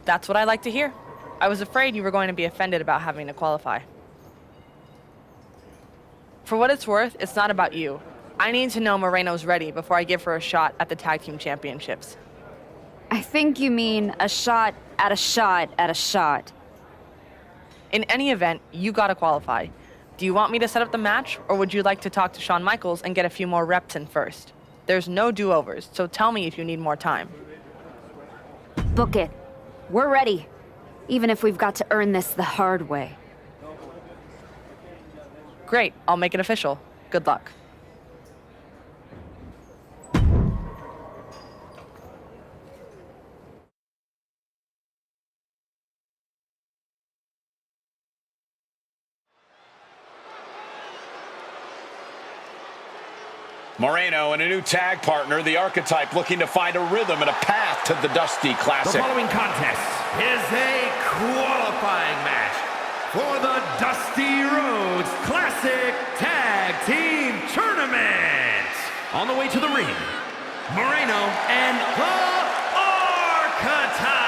That's what I like to hear. I was afraid you were going to be offended about having to qualify. For what it's worth, it's not about you. I need to know Moreno's ready before I give her a shot at the Tag Team Championships. I think you mean a shot at a shot at a shot. In any event, you gotta qualify. Do you want me to set up the match, or would you like to talk to Shawn Michaels and get a few more reps in first? There's no do-overs, so tell me if you need more time. Book it. We're ready, even if we've got to earn this the hard way. Great, I'll make it official. Good luck. Moreno and a new tag partner, the Archetype, looking to find a rhythm and a path to the Dusty Classic. The following contest is a qualifying match for the Dusty Rhodes Classic Tag Team Tournament. On the way to the ring, Moreno and the Archetype.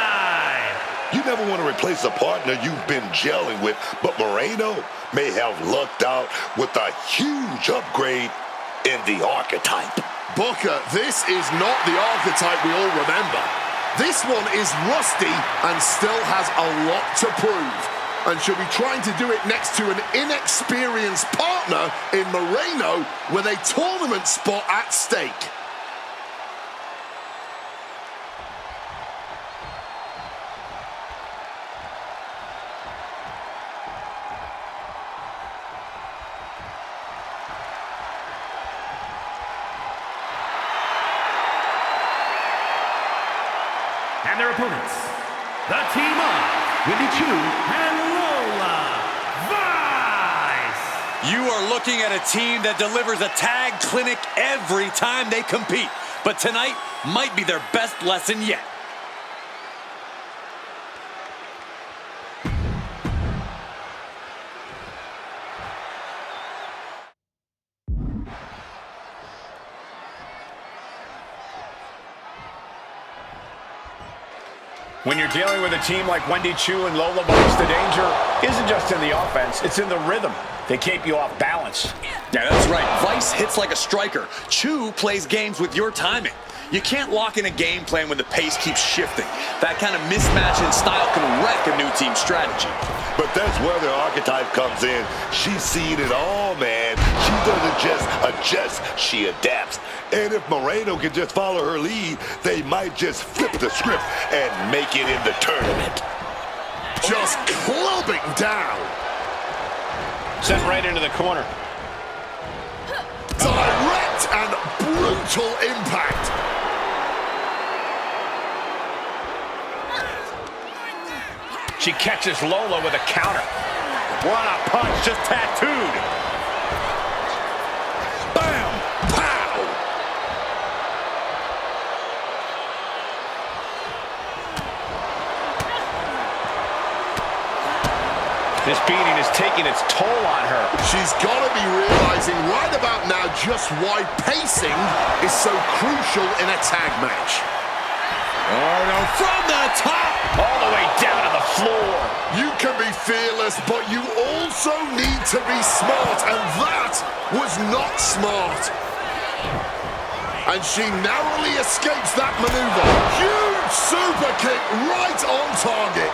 You never want to replace a partner you've been gelling with, but Moreno may have lucked out with a huge upgrade in the Archetype. Booker, this is not the Archetype we all remember. This one is rusty and still has a lot to prove. And she'll be trying to do it next to an inexperienced partner in Moreno with a tournament spot at stake. And their opponents, the team of Wendy Chu and Lola Vice. You are looking at a team that delivers a tag clinic every time they compete. But tonight might be their best lesson yet. When you're dealing with a team like Wendy Chu and Lola Vice, the danger isn't just in the offense, it's in the rhythm. They keep you off balance. Yeah, that's right. Vice hits like a striker. Chu plays games with your timing. You can't lock in a game plan when the pace keeps shifting. That kind of mismatch in style can wreck a new team's strategy. But that's where the Archetype comes in. She's seen it all, man. She doesn't just adjust, she adapts. And if Moreno can just follow her lead, they might just flip the script and make it in the tournament. Just clubbing down. Sent right into the corner. Direct and brutal impact. She catches Lola with a counter. What a punch, just tattooed. Bam! Pow! This beating is taking its toll on her. She's got to be realizing right about now just why pacing is so crucial in a tag match. Oh no, from the top! All the way down to the floor. You can be fearless, but you also need to be smart, and that was not smart. And she narrowly escapes that maneuver. Huge super kick right on target.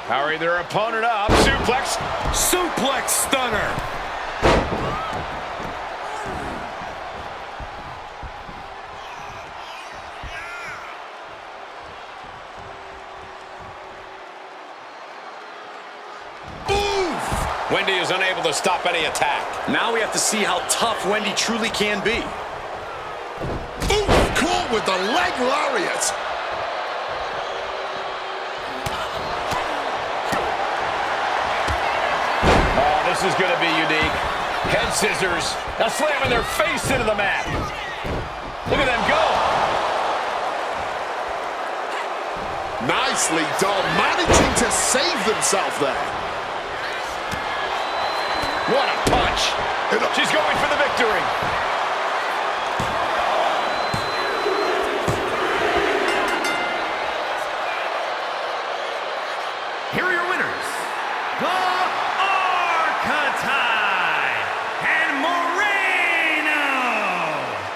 Hurry their opponent up. Suplex. Suplex stunner. Wendy is unable to stop any attack. Now we have to see how tough Wendy truly can be. Oof, caught with the leg lariat. Oh, this is going to be unique. Head scissors. Now slamming their face into the mat. Look at them go. Nicely done, managing to save themselves there. What a punch. She's going for the victory. Here are your winners, the Archetype and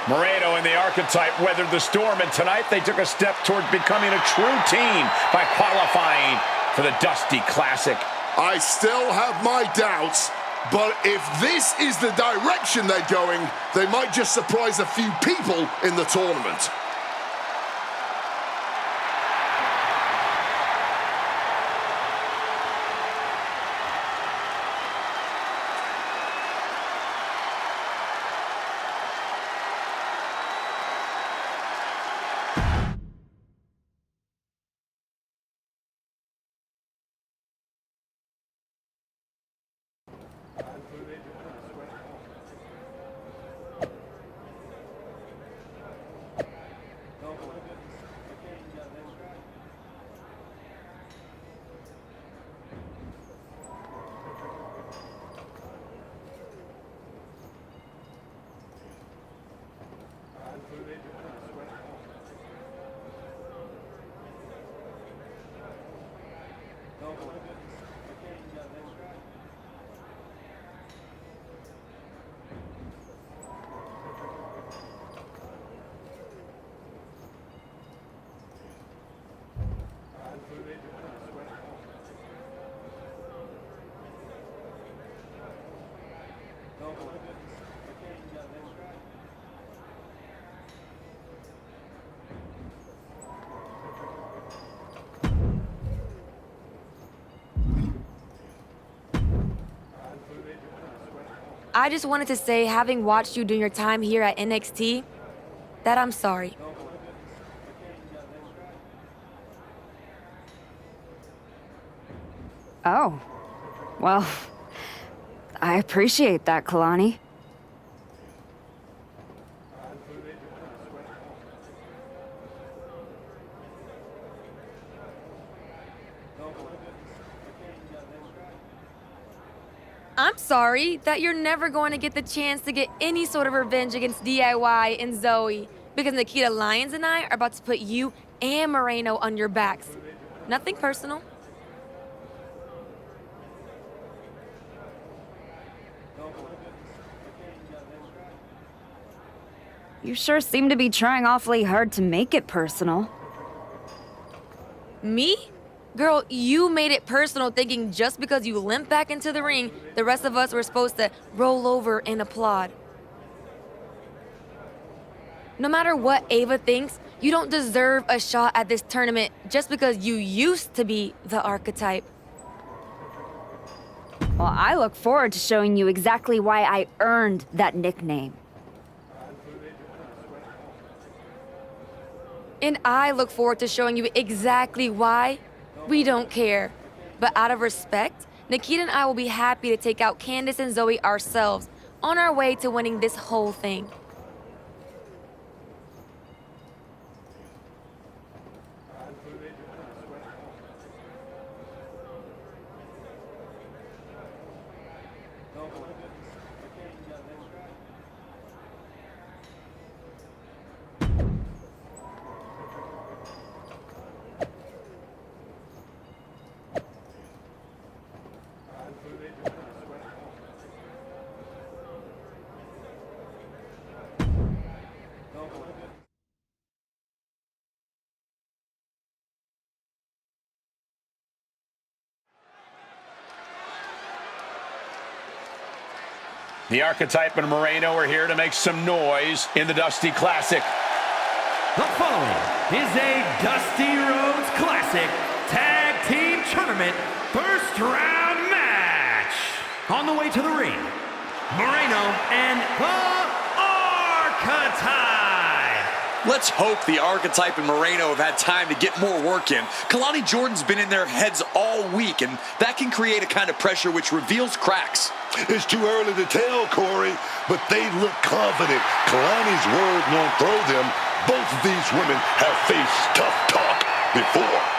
Moreno and the Archetype weathered the storm, and tonight they took a step toward becoming a true team by qualifying for the Dusty Classic. I still have my doubts, but if this is the direction they're going, they might just surprise a few people in the tournament. I just wanted to say, having watched you during your time here at NXT, that I'm sorry. Oh. Well, I appreciate that, Kalani. I'm sorry that you're never going to get the chance to get any sort of revenge against DIY and Zoe, because Nikita Lyons and I are about to put you and Moreno on your backs. Nothing personal. You sure seem to be trying awfully hard to make it personal. Me? Girl, you made it personal thinking just because you limped back into the ring, the rest of us were supposed to roll over and applaud. No matter what Ava thinks, you don't deserve a shot at this tournament just because you used to be the Archetype. Well, I look forward to showing you exactly why I earned that nickname. And I look forward to showing you exactly why we don't care. But out of respect, Nikita and I will be happy to take out Candace and Zoe ourselves on our way to winning this whole thing. The Archetype and Moreno are here to make some noise in the Dusty Classic. The following is a Dusty Rhodes Classic Tag Team Tournament first round match. On the way to the ring, Moreno and the Archetype Let's hope the Archetype and Moreno have had time to get more work in. Kalani Jordan's been in their heads all week, and that can create a kind of pressure which reveals cracks. It's too early to tell, Corey, but they look confident. Kalani's word won't throw them. Both of these women have faced tough talk before.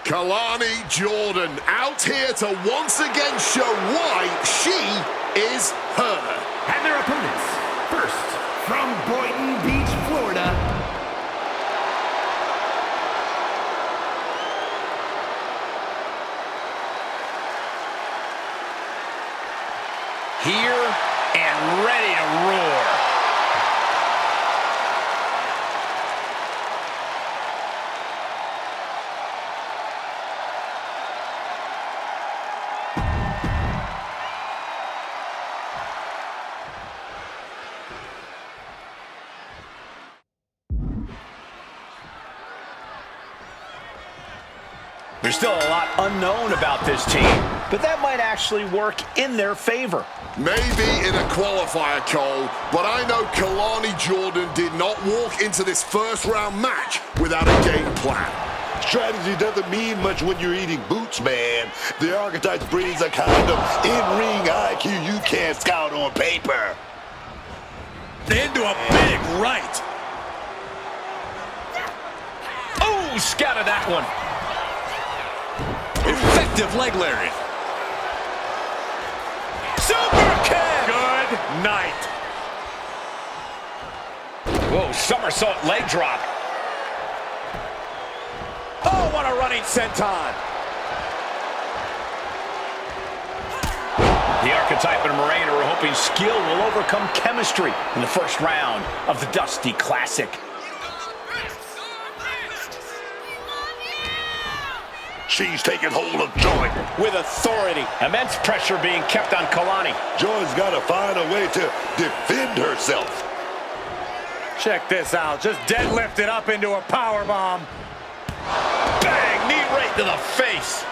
Kalani Jordan out here to once again show why she is her. And their opponents, first, from Boynton Beach, Florida, Here and ready to roar. There's still a lot unknown about this team, but that might actually work in their favor. Maybe in a qualifier, Cole, but I know Kalani Jordan did not walk into this first-round match without a game plan. Strategy doesn't mean much when you're eating boots, man. The Archetypes brings a kind of in-ring IQ you can't scout on paper. Into a big right. Oh, scouted that one. Effective leg lariat. Super kick! Good night. Whoa, somersault leg drop. Oh, what a running senton. The Archetype and Moreno are hoping skill will overcome chemistry in the first round of the Dusty Classic. She's taking hold of Joy. With authority. Immense pressure being kept on Kalani. Joy's got to find a way to defend herself. Check this out. Just deadlifted up into a power bomb. Bang! Knee right to the face.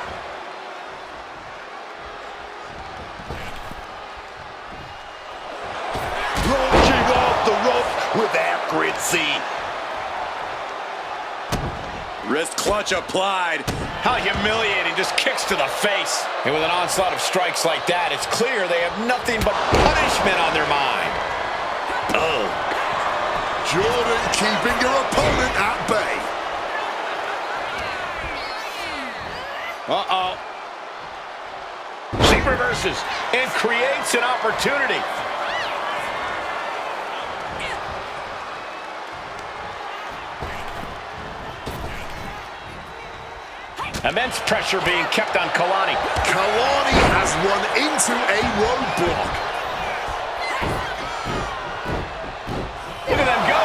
Launching off the rope with accuracy. Wrist clutch applied. How humiliating, just kicks to the face. And with an onslaught of strikes like that, it's clear they have nothing but punishment on their mind. Jordan keeping her opponent at bay. Uh-oh. She reverses and creates an opportunity. Immense pressure being kept on Kalani. Kalani has run into a roadblock. Look at them go.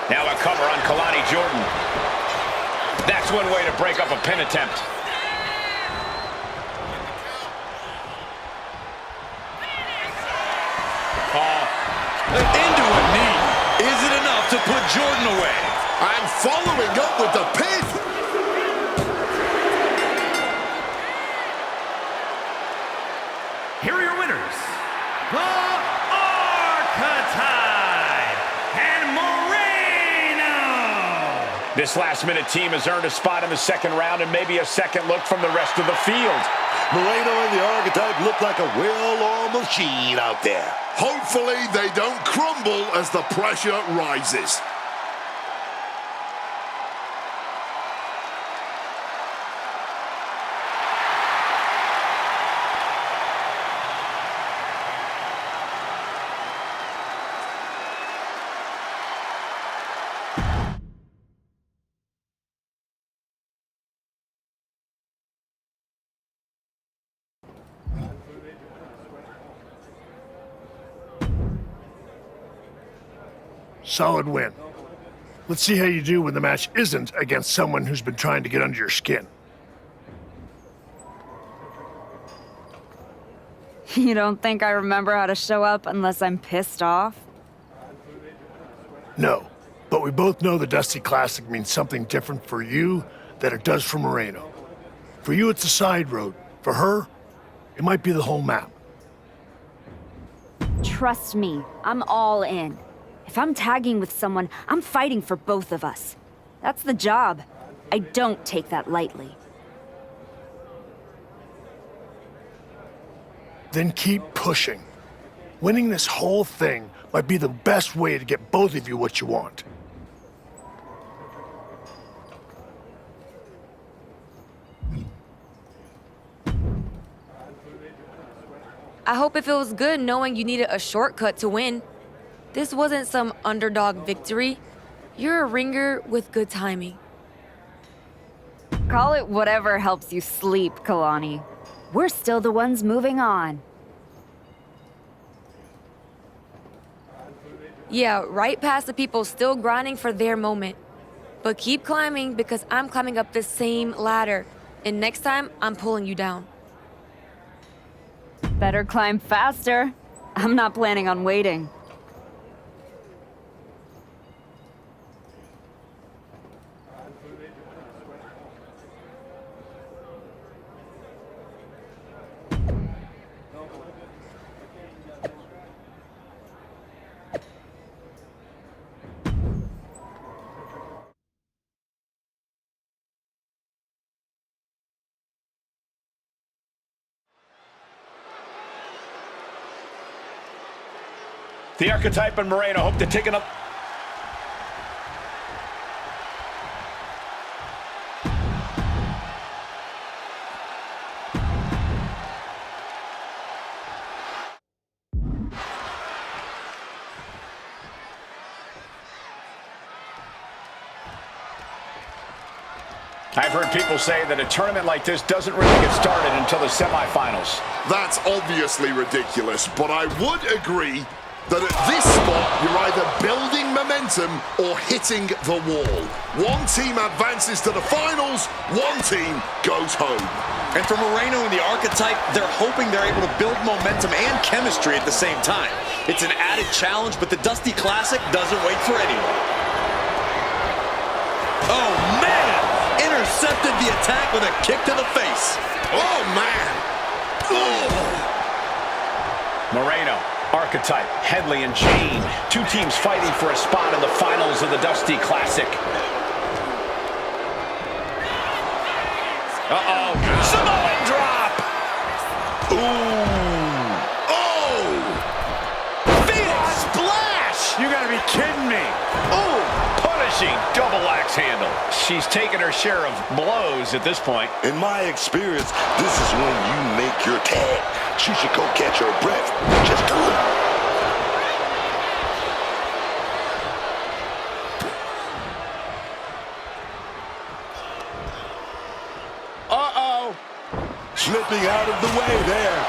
Now a cover on Kalani Jordan. That's one way to break up a pin attempt. Into a knee. Is it enough to put Jordan away? And following up with the pin. here are your winners, the Archetype and Moreno. This last-minute team has earned a spot in the second round and maybe a second look from the rest of the field. Moreno and the Archetype look like a well-oiled machine out there. Hopefully they don't crumble as the pressure rises. Solid win. Let's see how you do when the match isn't against someone who's been trying to get under your skin. You don't think I remember how to show up unless I'm pissed off? No, but we both know the Dusty Classic means something different for you than it does for Moreno. For you, it's a side road. For her, it might be the whole map. Trust me, I'm all in. If I'm tagging with someone, I'm fighting for both of us. That's the job. I don't take that lightly. Then keep pushing. Winning this whole thing might be the best way to get both of you what you want. I hope it feels good knowing you needed a shortcut to win. This wasn't some underdog victory. You're a ringer with good timing. Call it whatever helps you sleep, Kalani. We're still the ones moving on. Yeah, right past the people still grinding for their moment. But keep climbing because I'm climbing up the same ladder. And next time, I'm pulling you down. Better climb faster. I'm not planning on waiting. The Archetype and Moreno hope to take another. I've heard people say that a tournament like this doesn't really get started until the semifinals. That's obviously ridiculous, but I would agree that at this spot, you're either building momentum or hitting the wall. One team advances to the finals, one team goes home. And for Moreno and the Archetype, they're hoping they're able to build momentum and chemistry at the same time. It's an added challenge, but the Dusty Classic doesn't wait for anyone. Oh, man! Intercepted the attack with a kick to the face. Oh, man! Oh. Moreno, Archetype, Headley, and Jane. Two teams fighting for a spot in the finals of the Dusty Classic. Uh-oh. Samoan drop! Ooh. Oh! Phoenix splash! You gotta be kidding me. Ooh, punishing double axe handle. She's taken her share of blows at this point. In my experience, this is when you make your tag. She should go catch her breath just a little. Uh-oh. Slipping out of the way there.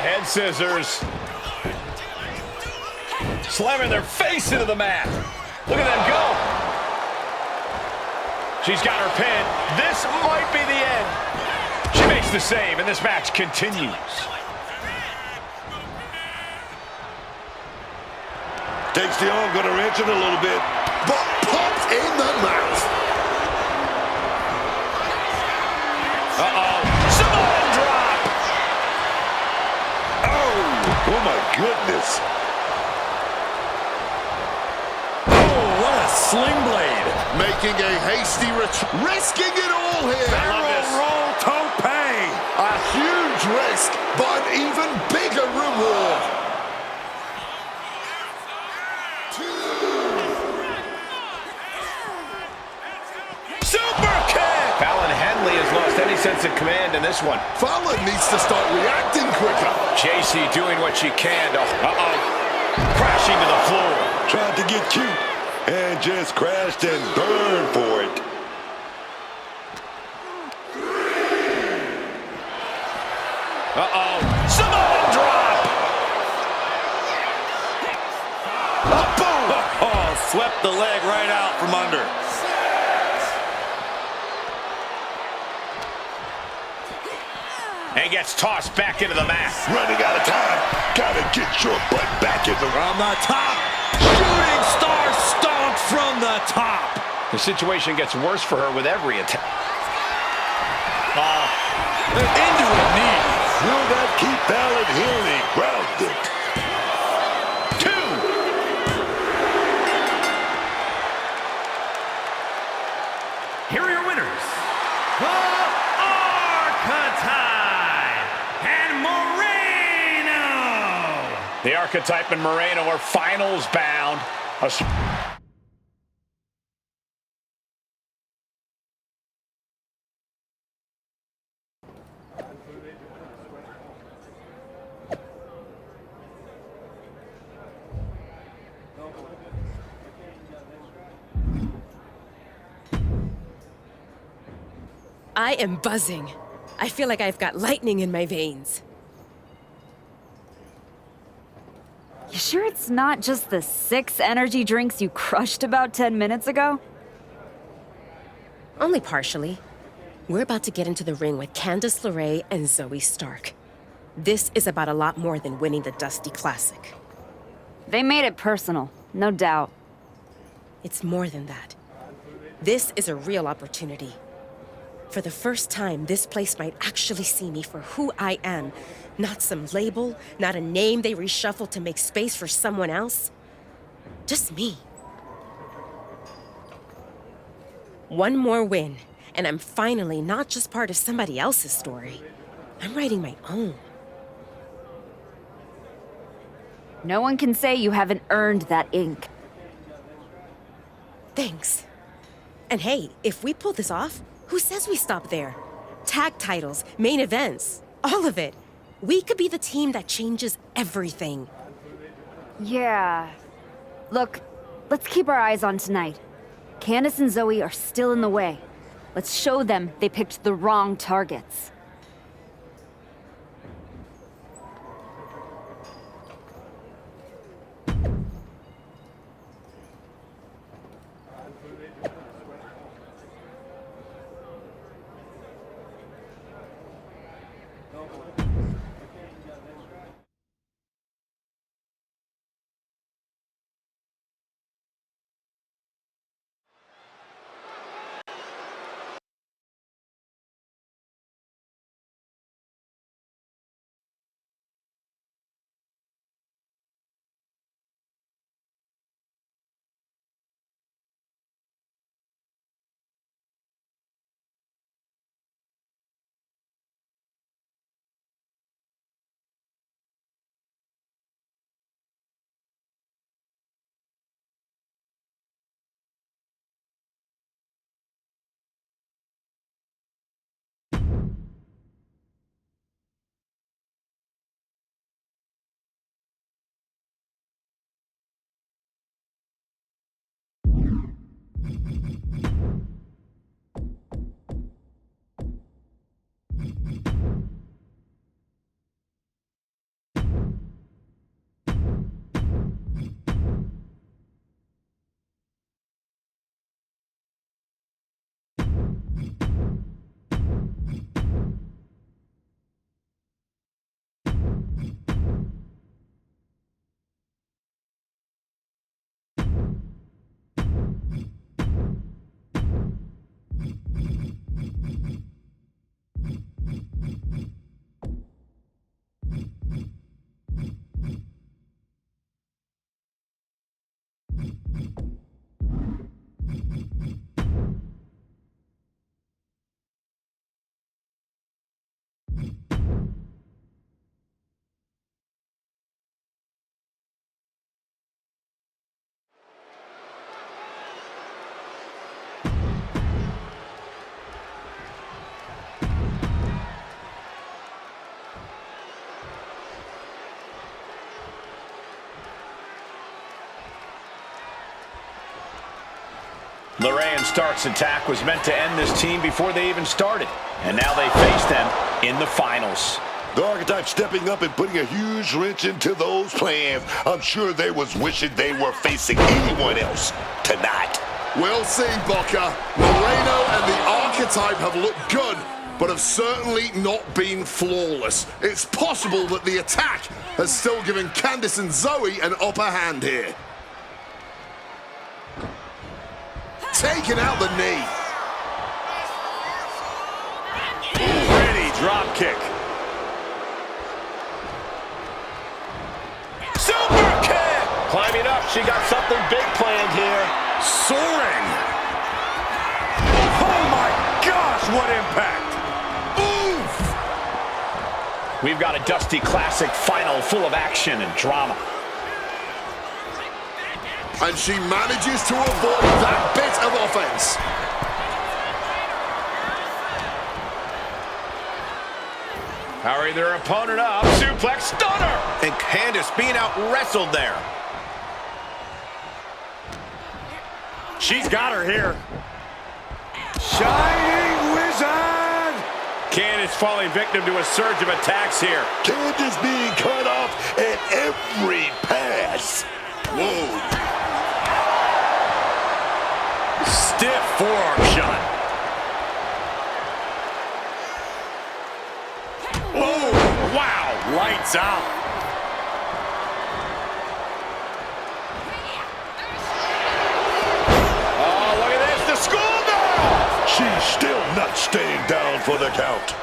Head scissors. Slamming their face into the mat. Look at them go. She's got her pin. This might be the end. She makes the save, and this match continues. Takes the arm, gonna wrench it a little bit. But popped in the mouth. Uh-oh. Samoan drop. Oh my goodness. What a sling blade. Making a hasty retreat. Risking it all here. Barrel roll tope. A huge risk, but an even bigger reward. Super kick. Fallon Henley has lost any sense of command in this one. Fallon needs to start reacting quicker. JC doing what she can to... crashing to the floor. Tried to get cute and just crashed and burned for it. Samoan drop. Boom! Oh, swept the leg right out from under. gets tossed back into the mat. Running out of time. Gotta get your butt back in the... From the top. Shooting star stomp from the top. The situation gets worse for her with every attack. Into a knee. Will that keep Fallon Healy grounded? 2. Here are your winners. The Archetype and Moreno. The Archetype and Moreno are finals bound. I am buzzing. I feel like I've got lightning in my veins. You sure it's not just the 6 energy drinks you crushed about 10 minutes ago? Only partially. We're about to get into the ring with Candice LeRae and Zoe Stark. This is about a lot more than winning the Dusty Classic. They made it personal, no doubt. It's more than that. This is a real opportunity. For the first time, this place might actually see me for who I am. Not some label, not a name they reshuffle to make space for someone else. Just me. One more win, and I'm finally not just part of somebody else's story. I'm writing my own. No one can say you haven't earned that ink. Thanks. And hey, if we pull this off, who says we stop there? Tag titles, main events, all of it. We could be the team that changes everything. Yeah. Look, let's keep our eyes on tonight. Candice and Zoe are still in the way. Let's show them they picked the wrong targets. LeRae and Stark's attack was meant to end this team before they even started. And now they face them in the finals. The Archetype stepping up and putting a huge wrench into those plans. I'm sure they was wishing they were facing anyone else tonight. We'll see, Booker. Moreno and the Archetype have looked good, but have certainly not been flawless. It's possible that the attack has still given Candice and Zoe an upper hand here. Taking out the knee. Pretty drop kick. Super kick! Climbing up, she got something big planned here. Soaring. Oh my gosh, what impact! Oof! We've got a Dusty Classic final full of action and drama. And she manages to avoid that bit of offense. Hurry their opponent up. Suplex stunner! And Candice being out-wrestled there. She's got her here. Shining Wizard! Candice falling victim to a surge of attacks here. Candice being cut off at every pass. Whoa. Stiff forearm shot. Oh, wow, lights out. Oh, look at this, the schoolgirl! She's still not staying down for the count.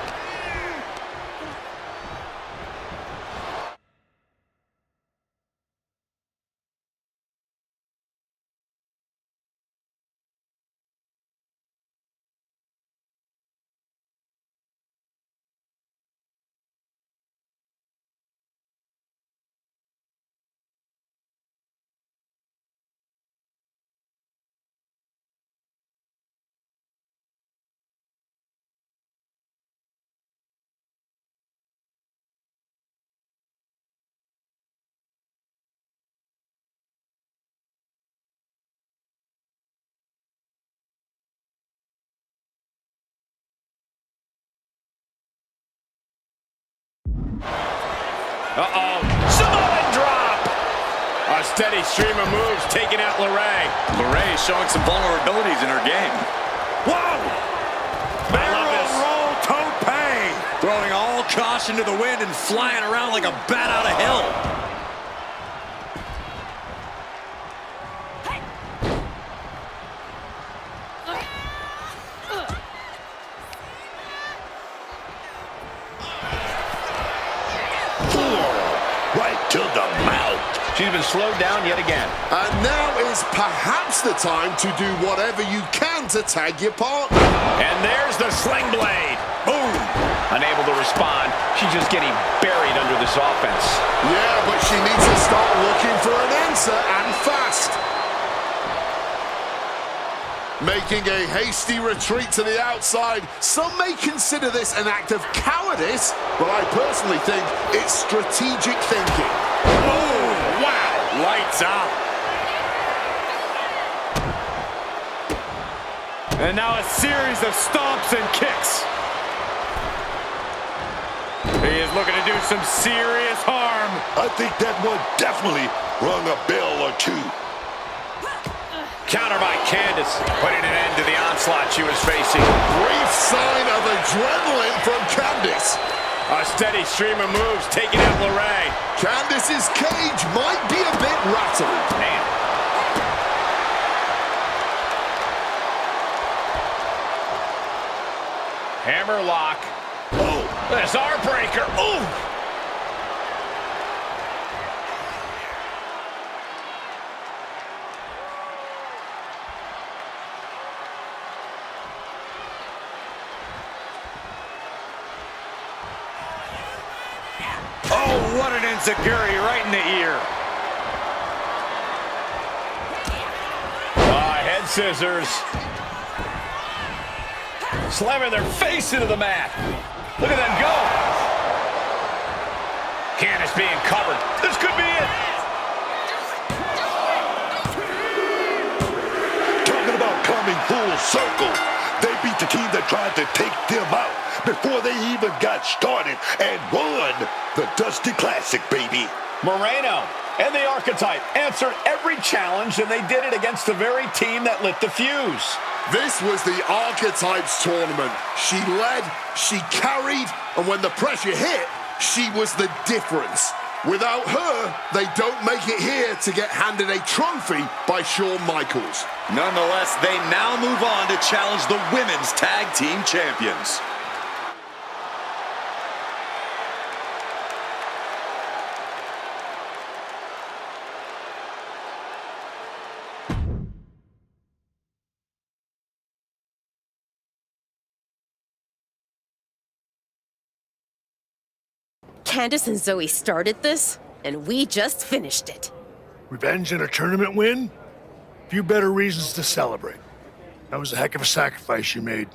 Uh-oh. Samoan drop! A steady stream of moves taking out LeRae. LeRae showing some vulnerabilities in her game. Whoa! Barrel roll tope! Throwing all caution to the wind and flying around like a bat out of hell. Right to the mouth. She's been slowed down yet again. And now is perhaps the time to do whatever you can to tag your partner. And there's the sling blade. Boom! Unable to respond. She's just getting buried under this offense. Yeah, but she needs to start looking for an answer, and fast. Making a hasty retreat to the outside. Some may consider this an act of cowardice, but I personally think it's strategic thinking. Oh, wow! Lights out. And now a series of stomps and kicks. He is looking to do some serious harm. I think that one definitely rung a bell or two. Counter by Candice, putting an end to the onslaught she was facing. Brief sign of adrenaline from Candice. A steady stream of moves taking out LeRae. Candice's cage might be a bit rattled. Man. Hammerlock. Oh, this R-breaker. Ooh. Oh, what an enziguri right in the ear. Head scissors. Slamming their face into the mat. Look at them go. Candice being covered. This could be it. Talking about coming full circle. They beat the team that tried to take them out before they even got started and won the Dusty Classic, baby. Moreno And the Archetype answered every challenge, and they did it against the very team that lit the fuse. This was the Archetypes tournament. She led, she carried, and when the pressure hit, she was the difference. Without her, they don't make it here to get handed a trophy by Shawn Michaels. Nonetheless, they now move on to challenge the Women's Tag Team Champions. Candace and Zoe started this, and we just finished it. Revenge and a tournament win? Few better reasons to celebrate. That was a heck of a sacrifice you made.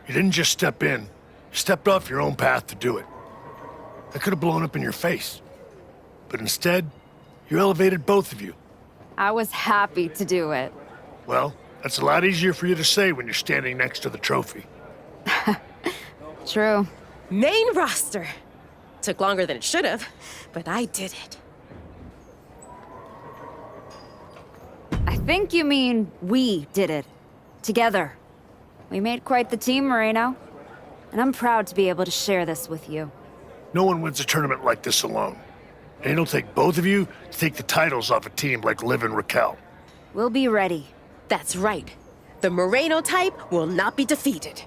You didn't just step in. You stepped off your own path to do it. That could have blown up in your face. But instead, you elevated both of you. I was happy to do it. Well, that's a lot easier for you to say when you're standing next to the trophy. True. Main roster. Took longer than it should have, but I did it. I think you mean we did it. Together. We made quite the team, Moreno. And I'm proud to be able to share this with you. No one wins a tournament like this alone. And it'll take both of you to take the titles off a team like Liv and Raquel. We'll be ready. That's right. The Moreno type will not be defeated.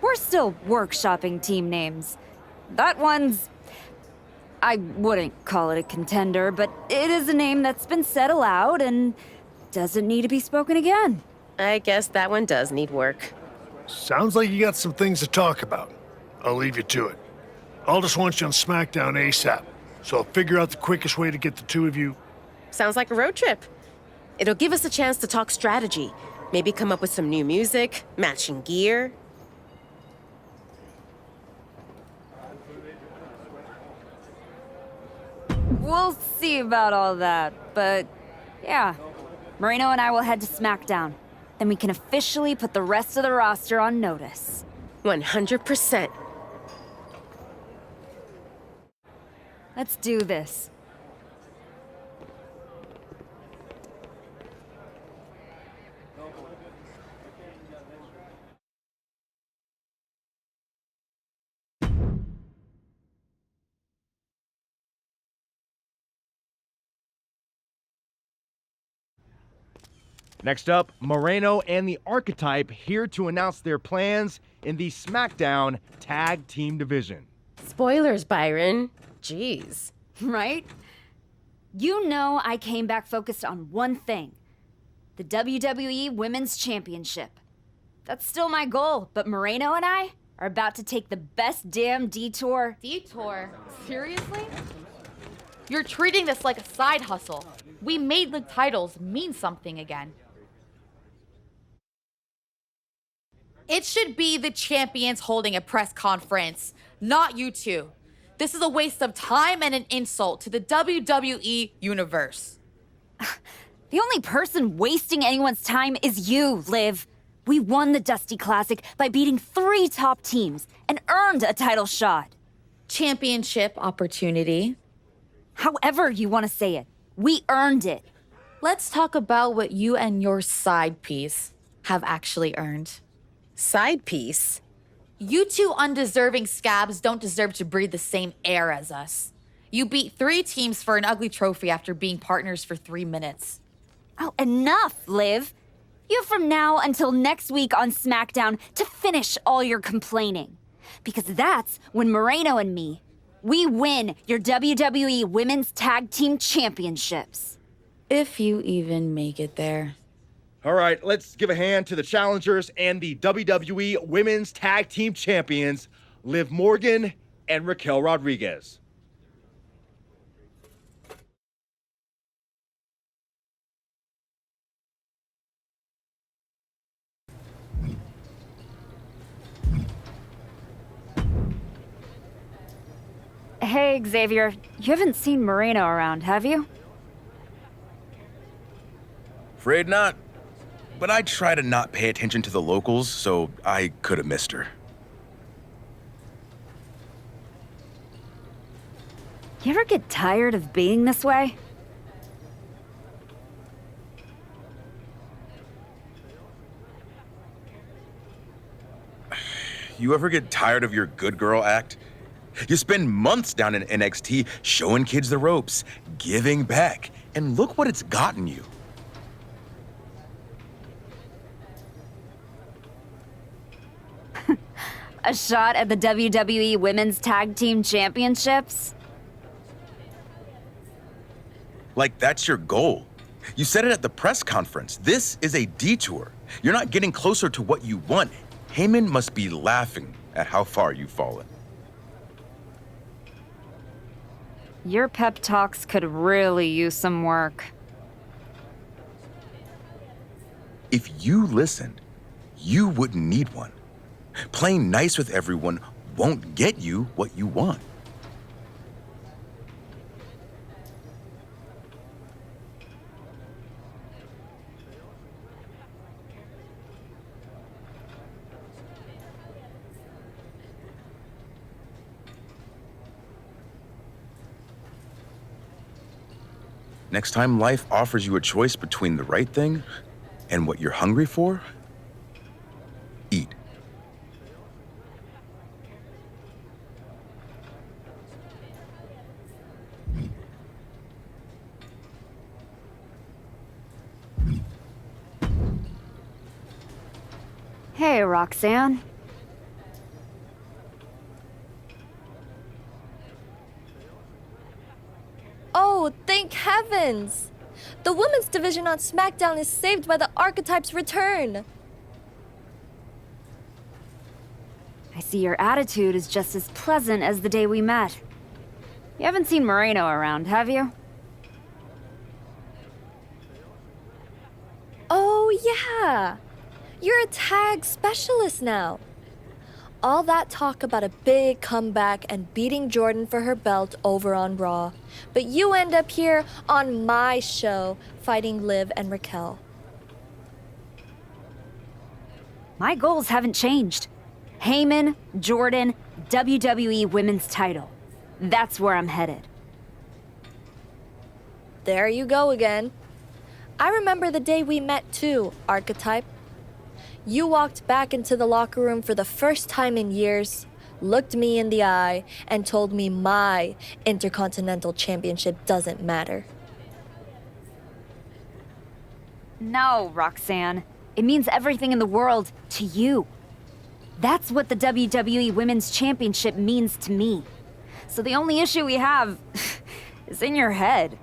We're still workshopping team names. That one's... I wouldn't call it a contender, but it is a name that's been said aloud and doesn't need to be spoken again. I guess that one does need work. Sounds like you got some things to talk about. I'll leave you to it. Aldous wants you on SmackDown ASAP, so I'll figure out the quickest way to get the two of you... Sounds like a road trip. It'll give us a chance to talk strategy. Maybe come up with some new music, matching gear. We'll see about all that, but yeah. Moreno and I will head to SmackDown. Then we can officially put the rest of the roster on notice. 100%. Let's do this. Next up, Moreno and the Archetype here to announce their plans in the SmackDown Tag Team Division. Spoilers, Byron. Jeez. Right? You know I came back focused on one thing. The WWE Women's Championship. That's still my goal, but Moreno and I are about to take the best damn detour. Detour? Seriously? You're treating this like a side hustle. We made the titles mean something again. It should be the champions holding a press conference, not you two. This is a waste of time and an insult to the WWE universe. The only person wasting anyone's time is you, Liv. We won the Dusty Classic by beating 3 top teams and earned a title shot. Championship opportunity. However you want to say it, we earned it. Let's talk about what you and your side piece have actually earned. Side piece? You two undeserving scabs don't deserve to breathe the same air as us. You beat 3 teams for an ugly trophy after being partners for 3 minutes. Oh, enough, Liv. You have from now until next week on SmackDown to finish all your complaining. Because that's when Moreno and me, we win your WWE Women's Tag Team Championships. If you even make it there. All right, let's give a hand to the challengers and the WWE Women's Tag Team Champions, Liv Morgan and Raquel Rodriguez. Hey, Xavier. You haven't seen Moreno around, have you? Afraid not. but I try to not pay attention to the locals, so I could have missed her. You ever get tired of being this way? You ever get tired of your good girl act? You spend months down in NXT showing kids the ropes, giving back, and look what it's gotten you. A shot at the WWE Women's Tag Team Championships? Like that's your goal. You said it at the press conference. This is a detour. You're not getting closer to what you want. Heyman must be laughing at how far you've fallen. Your pep talks could really use some work. If you listened, you wouldn't need one. Playing nice with everyone won't get you what you want. Next time life offers you a choice between the right thing and what you're hungry for, eat. Hey, Roxanne. Oh, thank heavens! The women's division on SmackDown is saved by the Archetype's return. I see your attitude is just as pleasant as the day we met. You haven't seen Moreno around, have you? Oh, yeah! You're a tag specialist now. All that talk about a big comeback and beating Jordan for her belt over on Raw. But you end up here on my show fighting Liv and Raquel. My goals haven't changed. Heyman, Jordan, WWE Women's title. That's where I'm headed. There you go again. I remember the day we met too, Archetype. You walked back into the locker room for the first time in years, looked me in the eye, and told me my Intercontinental Championship doesn't matter. No, Roxanne. It means everything in the world to you. That's what the WWE Women's Championship means to me. So the only issue we have is in your head.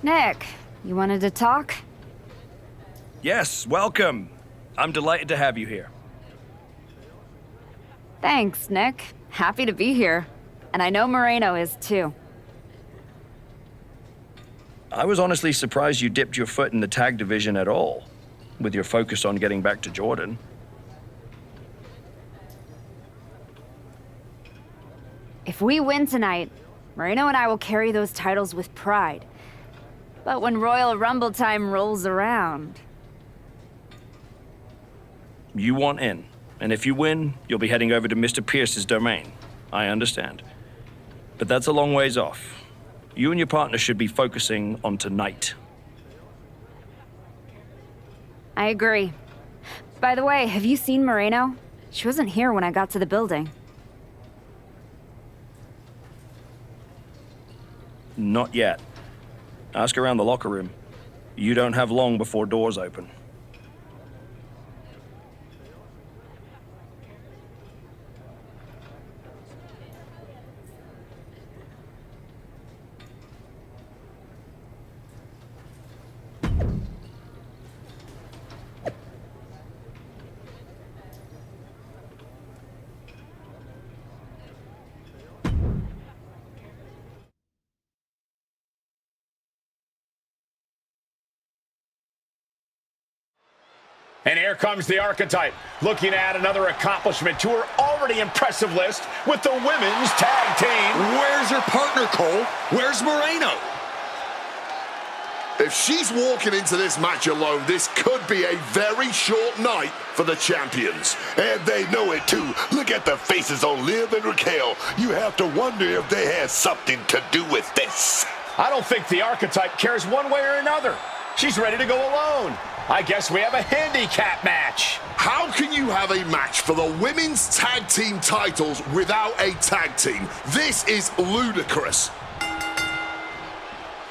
Nick, you wanted to talk? Yes, welcome. I'm delighted to have you here. Thanks, Nick. Happy to be here. And I know Moreno is too. I was honestly surprised you dipped your foot in the tag division at all, with your focus on getting back to Jordan. If we win tonight, Moreno and I will carry those titles with pride. But when Royal Rumble time rolls around... You want in, and if you win, you'll be heading over to Mr. Pierce's domain. I understand. But that's a long ways off. You and your partner should be focusing on tonight. I agree. By the way, have you seen Moreno? She wasn't here when I got to the building. Not yet. Ask around the locker room. You don't have long before doors open. And here comes the Archetype, looking to add another accomplishment to her already impressive list with the women's tag team. Where's her partner, Cole? Where's Moreno? If she's walking into this match alone, this could be a very short night for the champions. And they know it too. Look at the faces on Liv and Raquel. You have to wonder if they had something to do with this. I don't think the Archetype cares one way or another. She's ready to go alone. I guess we have a handicap match. How can you have a match for the women's tag team titles without a tag team? This is ludicrous.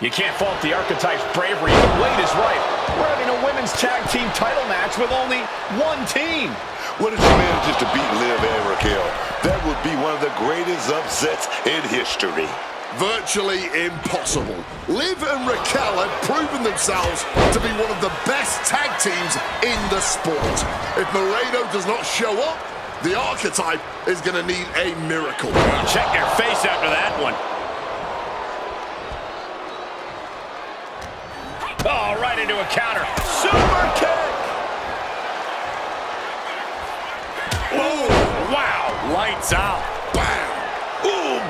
You can't fault the Archetype's bravery. The wait is right. We're having a women's tag team title match with only one team. What if she manages to beat Liv and Raquel? That would be one of the greatest upsets in history. Virtually impossible. Liv and Raquel have proven themselves to be one of the best tag teams in the sport. If Moreno does not show up, the Archetype is going to need a miracle. Check your face after that one. Oh, right into a counter. Super kick! Oh, wow. Lights out. Bam! Boom!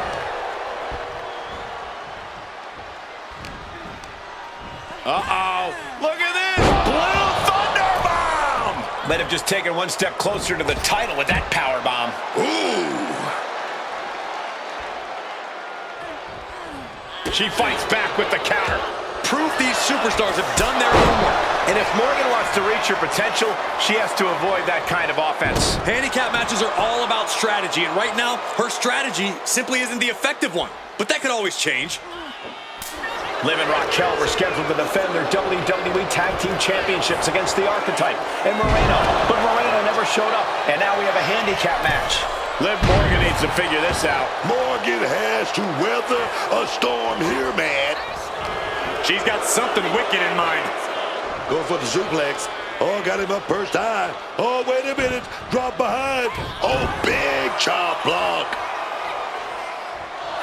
Uh-oh. Look at this. Blue Thunder Bomb! Might have just taken one step closer to the title with that power bomb. Ooh! She fights back with the counter. Proof these superstars have done their homework. And if Morgan wants to reach her potential, she has to avoid that kind of offense. Handicap matches are all about strategy, and right now, her strategy simply isn't the effective one. But that could always change. Liv and Raquel were scheduled to defend their WWE Tag Team Championships against the Archetype and Moreno, but Moreno never showed up, and now we have a handicap match. Liv Morgan needs to figure this out. Morgan has to weather a storm here, man. She's got something wicked in mind. Go for the suplex. Oh, got him up first time. Oh, wait a minute. Drop behind. Oh, big chop block.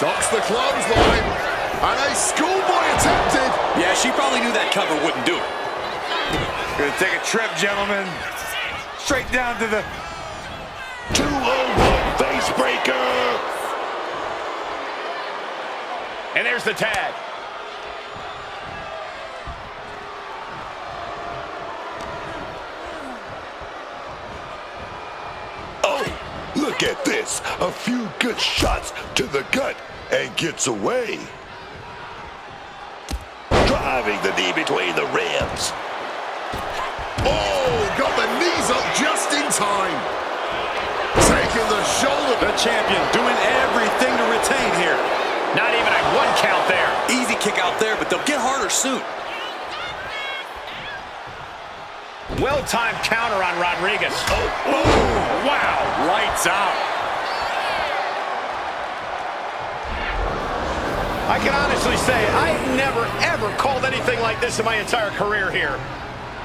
Ducks the clothesline. And a schoolboy attempted. Yeah, she probably knew that cover wouldn't do it. Gonna take a trip, gentlemen. Straight down to the 201 face breaker. And there's the tag. Look at this. A few good shots to the gut and gets away. Driving the knee between the ribs. Oh, got the knees up just in time. Taking the shoulder. The champion doing everything to retain here. Not even a one count there. Easy kick out there, but they'll get harder soon. Well-timed counter on Rodriguez. Oh, wow. Lights out. I can honestly say I've never, ever called anything like this in my entire career here.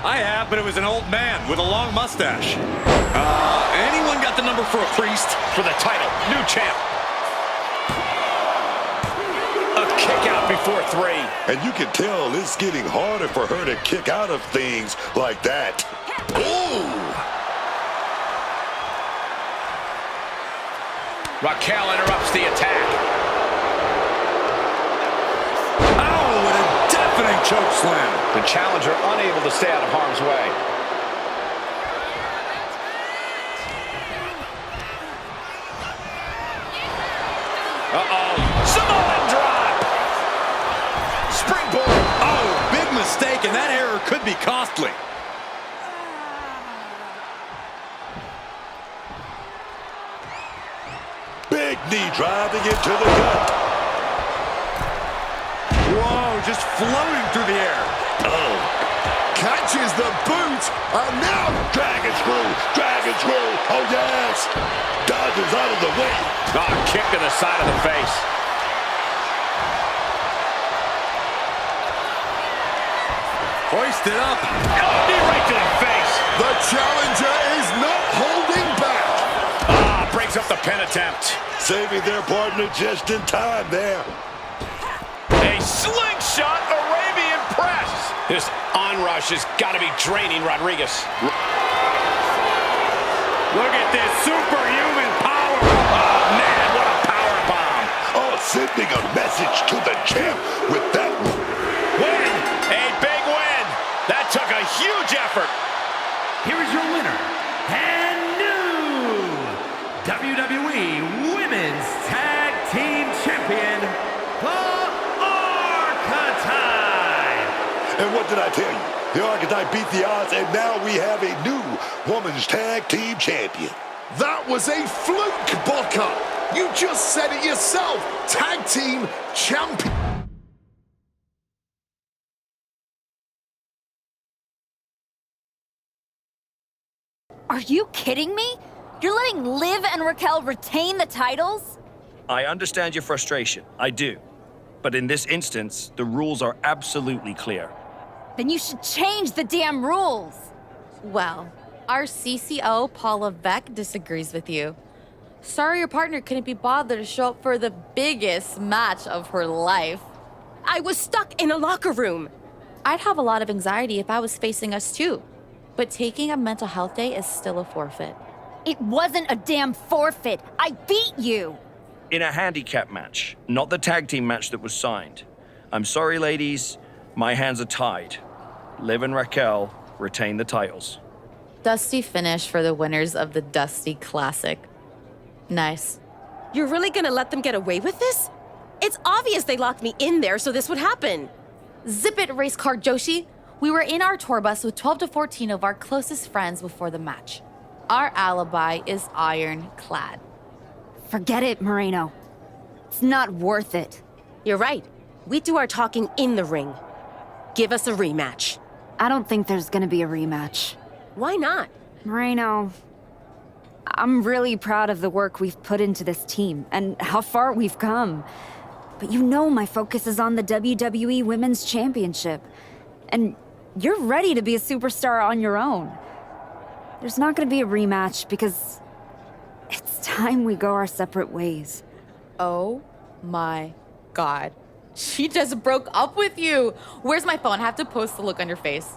I have, but it was an old man with a long mustache. Anyone got the number for a priest? For the title, new champ. A kick out before 3. And you can tell it's getting harder for her to kick out of things like that. Ooh! Raquel interrupts the attack. Oh, what a deafening choke slam. The challenger unable to stay out of harm's way. Uh-oh. Samoan drop! Springboard! Oh, big mistake, and that error could be costly. Big knee driving into the gut. Whoa, just floating through the air. Oh. Catches the boot, and now Dragon screw, dragon screw. Oh, yes. Dodges out of the way. Oh, kick to the side of the face. Hoisted up. Oh, knee right to the face. the challenger is not holding back. Ah, breaks up the pin attempt. Saving their partner just in time there. A slingshot Arabian press. Just rush has got to be draining Rodriguez. Look at this superhuman power. Oh, man, what a power bomb. Oh, sending a message to the champ with that one. Win! A big win! That took a huge effort. Here is your winner and new WWE Women's Tag Team Champion, the Archetype. And what did I tell you? The Archetype beat the odds, and now we have a new Women's Tag Team Champion. That was a fluke, Booker. You just said it yourself. Tag Team Champion. Are you kidding me? You're letting Liv and Raquel retain the titles? I understand your frustration. I do. But in this instance, the rules are absolutely clear. Then you should change the damn rules. Well, our CCO, Paula Beck, disagrees with you. Sorry your partner couldn't be bothered to show up for the biggest match of her life. I was stuck in a locker room. I'd have a lot of anxiety if I was facing us too. But taking a mental health day is still a forfeit. It wasn't a damn forfeit. I beat you. In a handicap match, not the tag team match that was signed. I'm sorry, ladies. My hands are tied. Liv and Raquel retain the titles. Dusty finish for the winners of the Dusty Classic. Nice. You're really gonna let them get away with this? It's obvious they locked me in there so this would happen. Zip it, race car Joshi. We were in our tour bus with 12 to 14 of our closest friends before the match. Our alibi is ironclad. Forget it, Moreno. It's not worth it. You're right. We do our talking in the ring. Give us a rematch. I don't think there's gonna be a rematch. Why not? Moreno, I'm really proud of the work we've put into this team and how far we've come. But you know my focus is on the WWE Women's Championship. And you're ready to be a superstar on your own. There's not gonna be a rematch because it's time we go our separate ways. Oh my God. She just broke up with you. Where's my phone? I have to post the look on your face.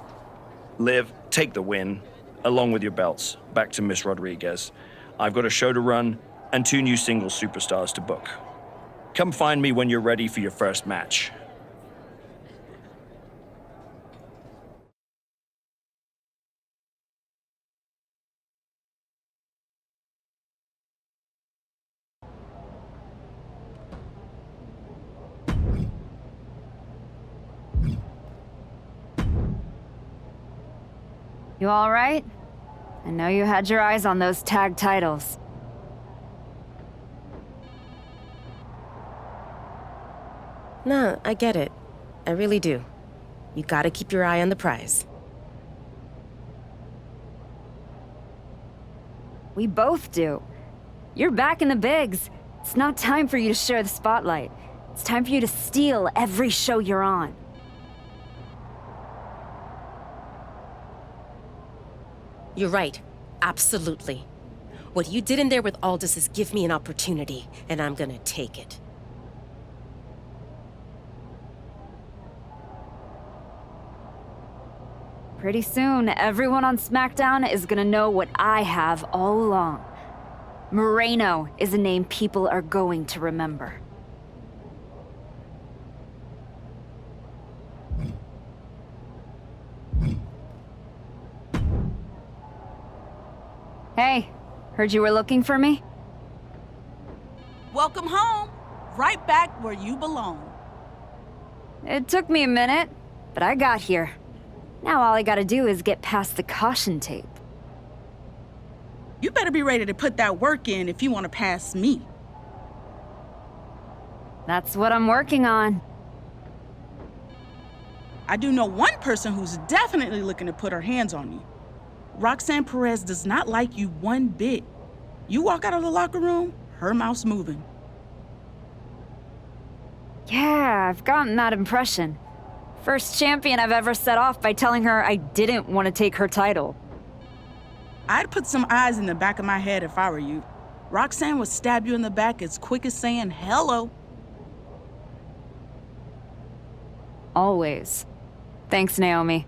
Liv, take the win, along with your belts, back to Miss Rodriguez. I've got a show to run and 2 new single superstars to book. Come find me when you're ready for your first match. You all right? I know you had your eyes on those tag titles. No, I get it. I really do. You gotta keep your eye on the prize. We both do. You're back in the bigs. It's not time for you to share the spotlight. It's time for you to steal every show you're on. You're right. Absolutely. What you did in there with Aldous is give me an opportunity, and I'm gonna take it. Pretty soon, everyone on SmackDown is gonna know what I have all along. Moreno is a name people are going to remember. Hey, heard you were looking for me? Welcome home. Right back where you belong. It took me a minute, but I got here. Now all I gotta do is get past the caution tape. You better be ready to put that work in if you want to pass me. That's what I'm working on. I do know one person who's definitely looking to put her hands on you. Roxanne Perez does not like you one bit. You walk out of the locker room, her mouth's moving. Yeah, I've gotten that impression. First champion I've ever set off by telling her I didn't want to take her title. I'd put some eyes in the back of my head if I were you. Roxanne would stab you in the back as quick as saying hello. Always. Thanks, Naomi.